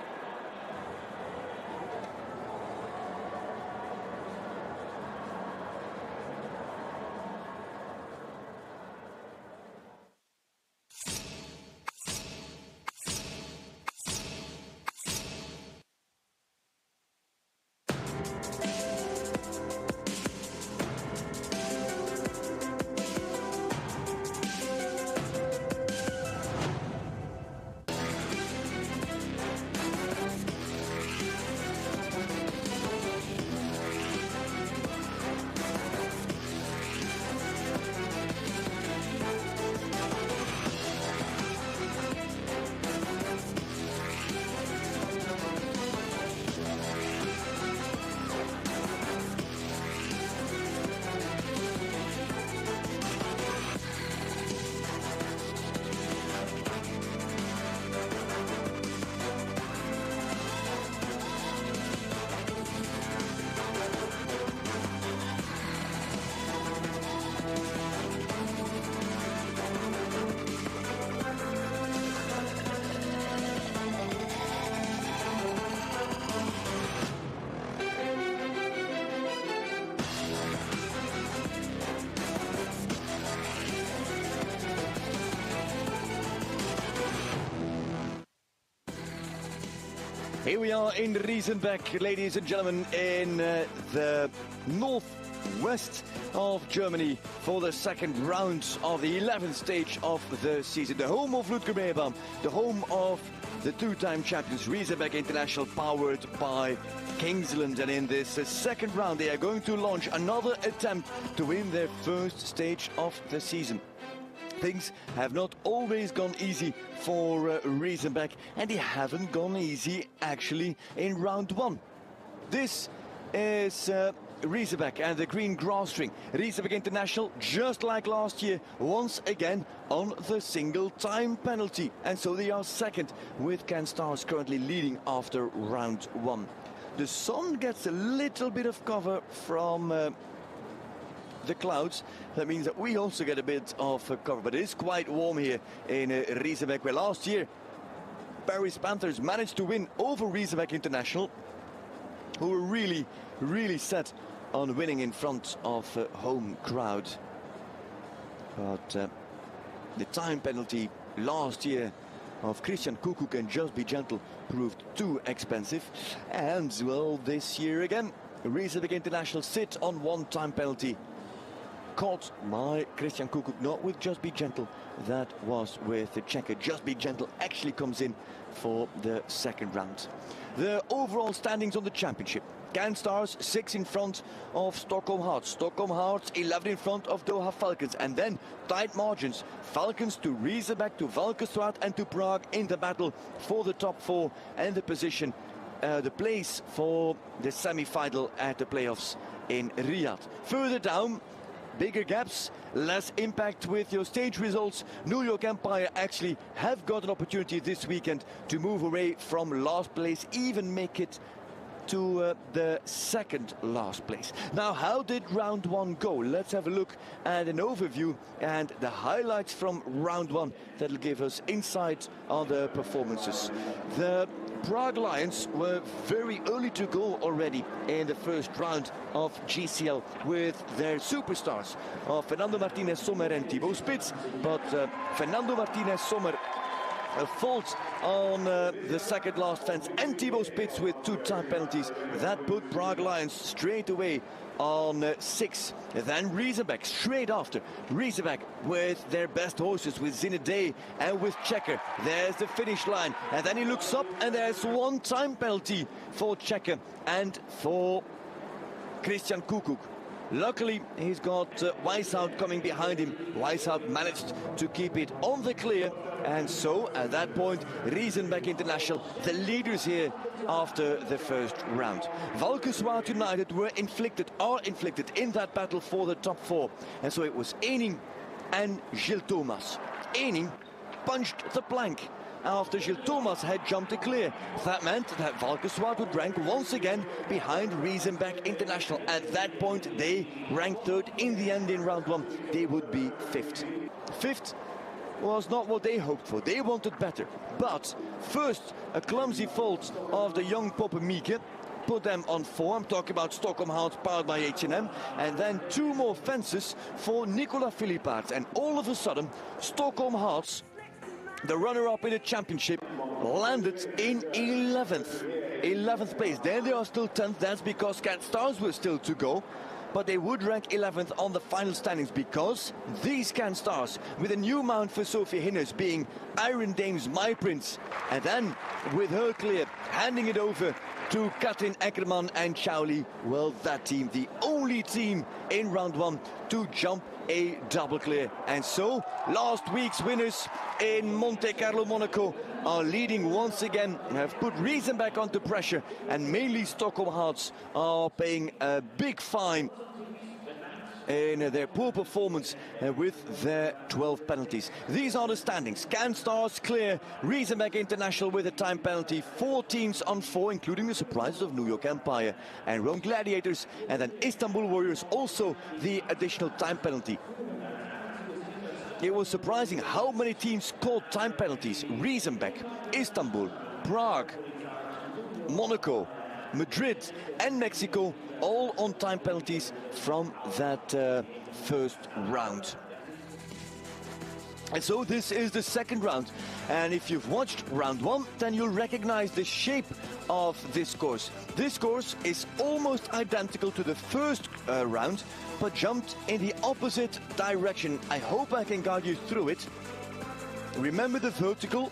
Here we are in Riesenbeck, ladies and gentlemen, in the northwest of Germany for the second round of the 11th stage of the season. The home of Ludger Meerbaum, the home of the two-time champions Riesenbeck International, powered by Kingsland. And in this second round, they are going to launch another attempt to win their first stage of the season. Things have not always gone easy for Riesenbeck, and they haven't gone easy actually in round one. This is Riesenbeck and the green grass string. Riesenbeck International, just like last year, once again on the single time penalty. And so they are second, with Ken Stars currently leading after round one. The sun gets a little bit of cover from the clouds. That means that we also get a bit of cover, but it is quite warm here in Riesenbeck, where last year Paris Panthers managed to win over Riesenbeck International, who were really set on winning in front of a home crowd. But the time penalty last year of Christian Kukuk and Just Be Gentle proved too expensive, and well, this year again Riesenbeck International sit on one time penalty, caught by Christian Kukuk, not with Just Be Gentle, that was with the checker. Just Be Gentle actually comes in for the second round. The overall standings on the championship: Can Stars 6 in front of Stockholm Hearts, Stockholm Hearts 11 in front of Doha Falcons, and then tight margins: Falcons to Riesenbeck, to Valkenswaard and to Prague in the battle for the top four and the position, the place for the semi-final at the playoffs in Riyadh. Further down, bigger gaps, less impact with your stage results. New York Empire actually have got an opportunity this weekend to move away from last place, even make it to the second last place. Now, how did round one go? Let's have a look at an overview and the highlights from round one that'll give us insight on the performances. The Prague Lions were very early to go already in the first round of GCL with their superstars of Fernando Martinez Sommer and Thibaut Spitz, but Fernando Martinez Sommer a fault on the second last fence, and Thibaut Spitz with two time penalties. That put Prague Lions straight away on 6. Then Riesenbeck straight after. Riesenbeck with their best horses, with Zinedine and with Checker. There's the finish line, and then he looks up and there's one time penalty for Checker and for Christian Kukuk. Luckily, he's got Weishout coming behind him. Weishout managed to keep it on the clear, and so at that point, Riesenbeck International, the leaders here after the first round. Valkenswaard United are inflicted in that battle for the top four, and so it was Ening and Gilles Thomas. Ening punched the plank after Gilles Thomas had jumped the clear. That meant that Valkenswaard would rank once again behind Riesenbeck International. At that point, they ranked third. In the end, in round one, they would be fifth. Fifth was not what they hoped for. They wanted better. But first, a clumsy fault of the young Poppe Mieke put them on 4. I'm talking about Stockholm Hearts powered by H&M. And then two more fences for Nicolas Philippaerts. And all of a sudden, Stockholm Hearts, the runner-up in the championship, landed in 11th place. Then they are still 10th. That's because Cat Stars were still to go, but they would rank 11th on the final standings, because these Can Stars, with a new mount for Sophie Hinners being Iron Dame's My Prince, and then with her clear, handing it over to Katrin Eckermann and Chowli, well, that team, the only team in round one to jump a double clear. And so last week's winners in Monte Carlo, Monaco, are leading once again and have put Riesenbeck under pressure, and mainly Stockholm Hearts are paying a big fine in their poor performance with their 12 penalties. These are the standings. Can Stars clear, Riesenbeck International with a time penalty, 4 teams on 4, including the surprises of New York Empire and Rome Gladiators, and then Istanbul Warriors also the additional time penalty. It was surprising how many teams caught time penalties. Riesenbeck, Istanbul, Prague, Monaco, Madrid and Mexico, all on time penalties from that first round. And so this is the second round, And if you've watched round 1, then you'll recognize the shape of this course. This course is almost identical to the first round, but jumped in the opposite direction. I hope I can guide you through it. Remember the vertical?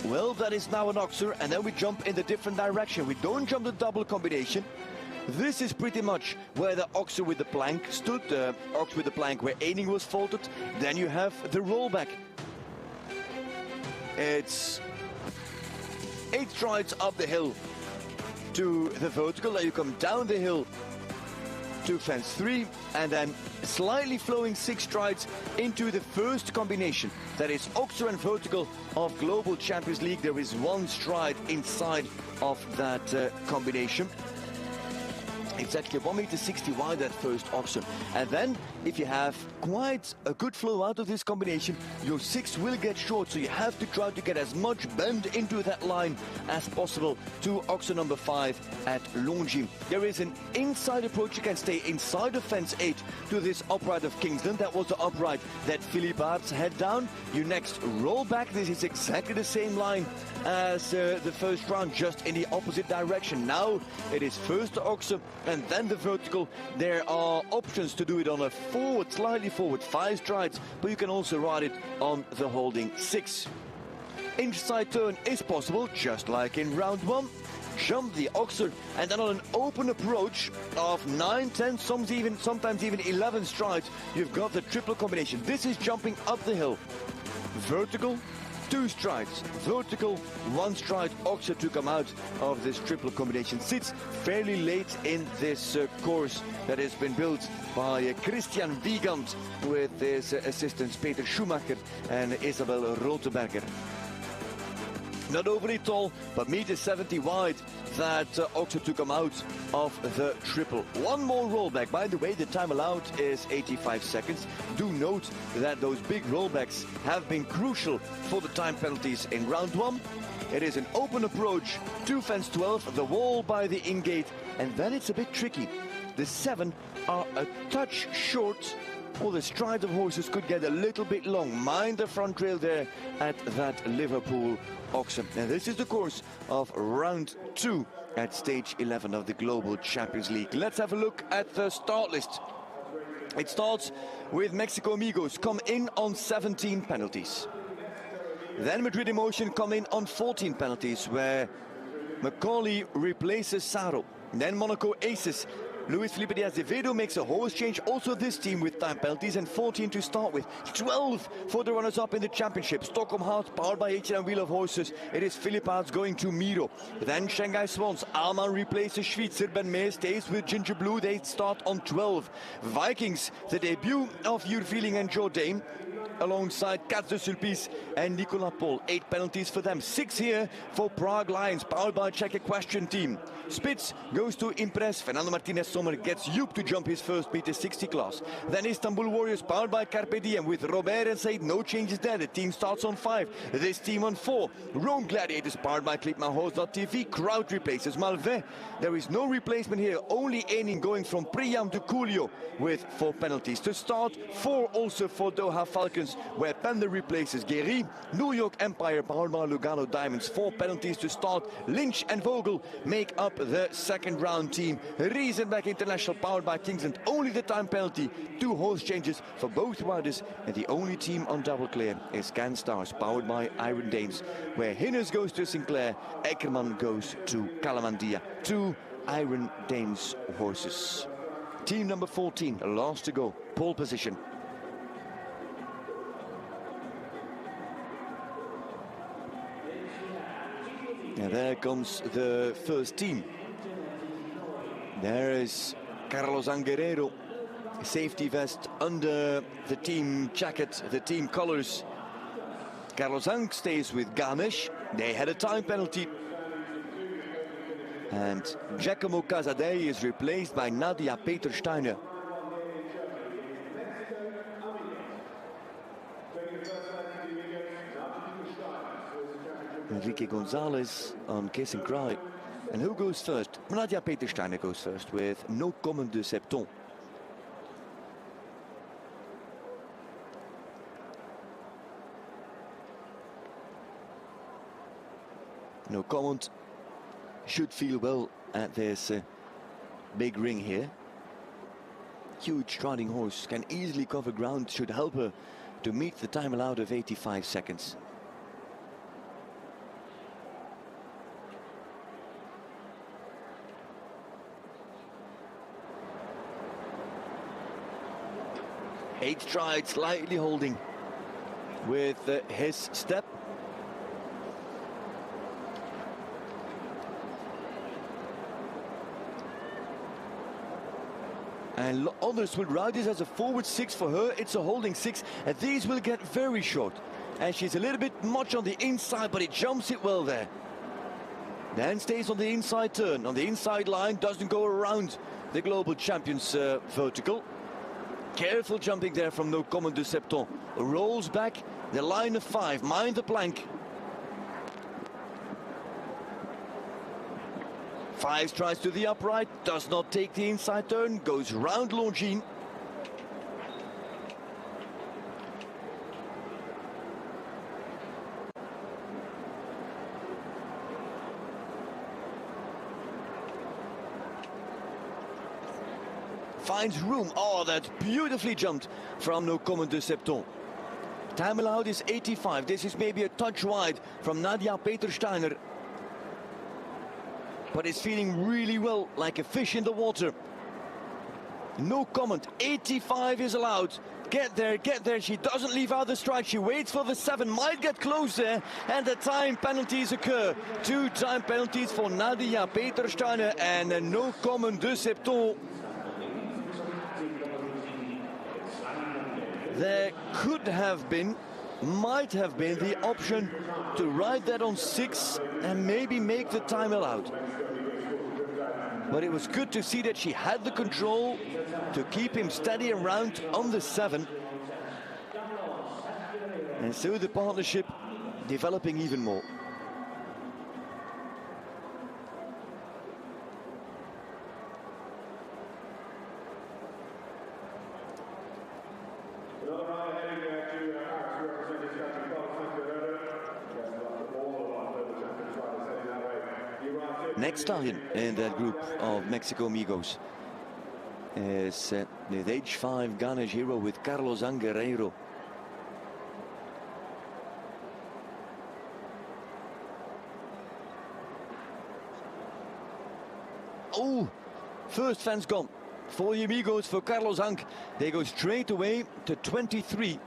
Well, that is now an Oxer, and then we jump in the different direction. We don't jump the double combination. This is pretty much where the Oxer with the plank stood, the Ox with the plank where Eining was faulted. Then you have the rollback. It's 8 strides up the hill to the vertical. Then you come down the hill to fence 3, and then slightly flowing 6 strides into the first combination. That is Oxer and vertical of Global Champions League. There is 1 stride inside of that combination. It's actually 1.60 meter wide, that first Oxer. And then, if you have quite a good flow out of this combination, your 6 will get short, so you have to try to get as much bend into that line as possible to Oxer number 5 at Longines. There is an inside approach. You can stay inside of fence 8 to this upright of Kingsland. That was the upright that Philippe Aerts had down. You next roll back. This is exactly the same line as the first round, just in the opposite direction. Now it is first the Oxer and then the vertical. There are options to do it on a forward, slightly forward, 5 strides, but you can also ride it on the holding 6. Inside turn is possible, just like in round 1. Jump the Oxer, and then on an open approach of 9, 10, sometimes even 11 strides, you've got the triple combination. This is jumping up the hill. Vertical, 2 strides, vertical, 1 stride, Oxer to come out of this triple combination. Sits fairly late in this course that has been built by Christian Wiegand with his assistants Peter Schumacher and Isabel Roteberger. Not overly tall, but 1.70 meter wide, that Oxer to come out of the triple. 1 more rollback. By the way, the time allowed is 85 seconds. Do note that those big rollbacks have been crucial for the time penalties in round 1. It is an open approach to fence 12, the wall by the in-gate, and then it's a bit tricky. The 7 are a touch short, or the stride of horses could get a little bit long. Mind the front rail there at that Liverpool Oxer. And this is the course of round 2 at stage 11 of the Global Champions League. Let's have a look at the start list. It starts with Mexico Amigos, come in on 17 penalties. Then Madrid Emotion come in on 14 penalties, where Macaulay replaces Saro. Then Monaco Aces, Luis Felipe de Azevedo makes a horse change, also this team with time penalties, and 14 to start with. 12 for the runners-up in the championship. Stockholm Heart, powered by H&M Wheel of Horses. It is Philippe Aerts going to Miro. Then Shanghai Swans. Alman replaces Schweitzer. Ben Meyer stays with Ginger Blue. They start on 12. Vikings, the debut of Jur Feeling and Jourdain, alongside Cats de Sulpice and Nicolas Paul. 8 penalties for them. 6 here for Prague Lions, powered by Czech Equestrian Team. Spitz goes to Impress. Fernando Martinez Sommer gets Joop to jump his first 1.60 class. Then Istanbul Warriors, powered by Carpe Diem, with Robert and Said. No changes there. The team starts on 5. This team on 4. Rome Gladiators, powered by Clipmanhorse.tv. Kraut replaces Malvet. There is no replacement here. Only Eining going from Priam to Coolio with 4 penalties to start. 4 also for Doha Falcons, where Pender replaces Guéry. New York Empire, powered by Lugano Diamonds. 4 penalties to start. Lynch and Vogel make up the second round team. Riesenbeck International, powered by Kingsland. Only the time penalty. 2 horse changes for both riders. And the only team on double clear is Can Stars, powered by Iron Danes, where Hinnes goes to Sinclair, Eckermann goes to Calamandia. 2 Iron Danes horses. Team number 14, last to go, pole position. And there comes the first team. There is Carlos Anguerrero, safety vest under the team jacket, the team colors. Carlos Ang stays with Ganesh. They had a time penalty. And Giacomo Casadei is replaced by Nadia Petersteiner. Enrique Gonzalez on Kiss and Cry. And who goes first? Nadia Petersteiner goes first with No Comment de Septon. No comment. Should feel well at this big ring here. Huge striding horse, can easily cover ground, should help her to meet the time allowed of 85 seconds. Eight strides, slightly holding with his step. And others will ride this as a forward 6 for her. It's a holding 6, and these will get very short. And she's a little bit much on the inside, but it jumps it well there. Then stays on the inside turn, on the inside line, doesn't go around the global champions vertical. Careful jumping there from No Comment de Septon. Rolls back, the line of 5, mind the plank. 5 strides to the upright, does not take the inside turn, goes round Longines. Finds room. Oh, that's beautifully jumped from No Comment de Septon. Time allowed is 85. This is maybe a touch wide from Nadia Petersteiner. But it's feeling really well, like a fish in the water. No comment. 85 is allowed. Get there, get there. She doesn't leave out the strike. She waits for the 7. Might get close there. And the time penalties occur. 2 time penalties for Nadia Petersteiner and No Comment de Septon. There could have been, might have been the option to ride that on 6 and maybe make the time allowed. But it was good to see that she had the control to keep him steady around on the 7. And so the partnership developing even more. Next stallion in that group of Mexico Amigos is the H5 Ganesh hero with Carlos Anguerreiro. Oh, first fence gone for the Amigos, for Carlos Anc. They go straight away to 23.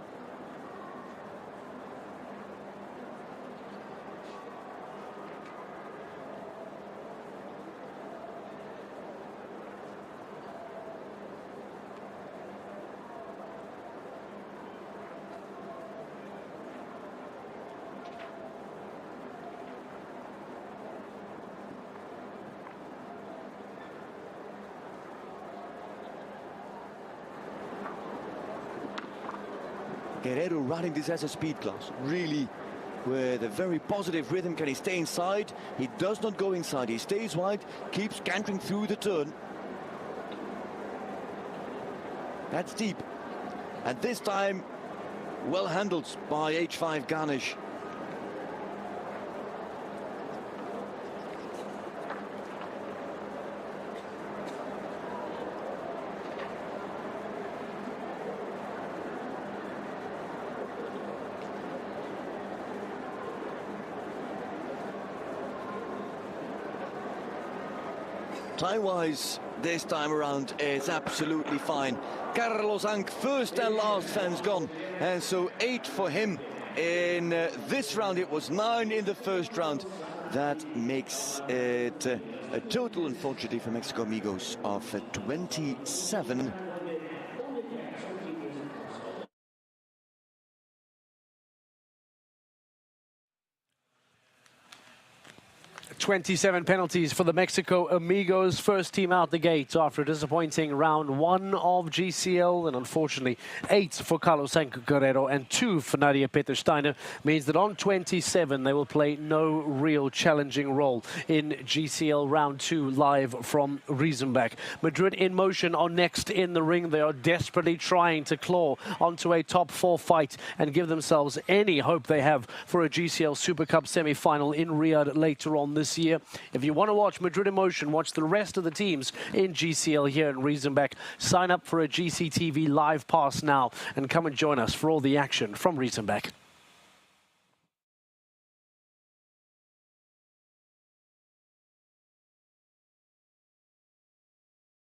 Guerrero riding this as a speed class, really with a very positive rhythm. Can he stay inside? He does not go inside, he stays wide, keeps cantering through the turn. That's deep, and this time well handled by H5 Ganesh. Time-wise, this time around, it's absolutely fine. Carlos Anc, first and last fence gone. And so 8 for him in this round. It was 9 in the first round. That makes it a total, unfortunately, for Mexico Amigos of 27. 27 penalties for the Mexico Amigos. First team out the gate after a disappointing round 1 of GCL, and unfortunately 8 for Carlos Sanco Guerrero and 2 for Nadia Petersteiner, means that on 27 they will play no real challenging role in GCL round 2 live from Riesenbeck. Madrid in motion are next in the ring. They are desperately trying to claw onto a top 4 fight and give themselves any hope they have for a GCL Super Cup semi-final in Riyadh later on this year. If you want to watch Madrid in motion, watch the rest of the teams in GCL here in Riesenbeck. Sign up for a GCTV live pass now and come and join us for all the action from Riesenbeck.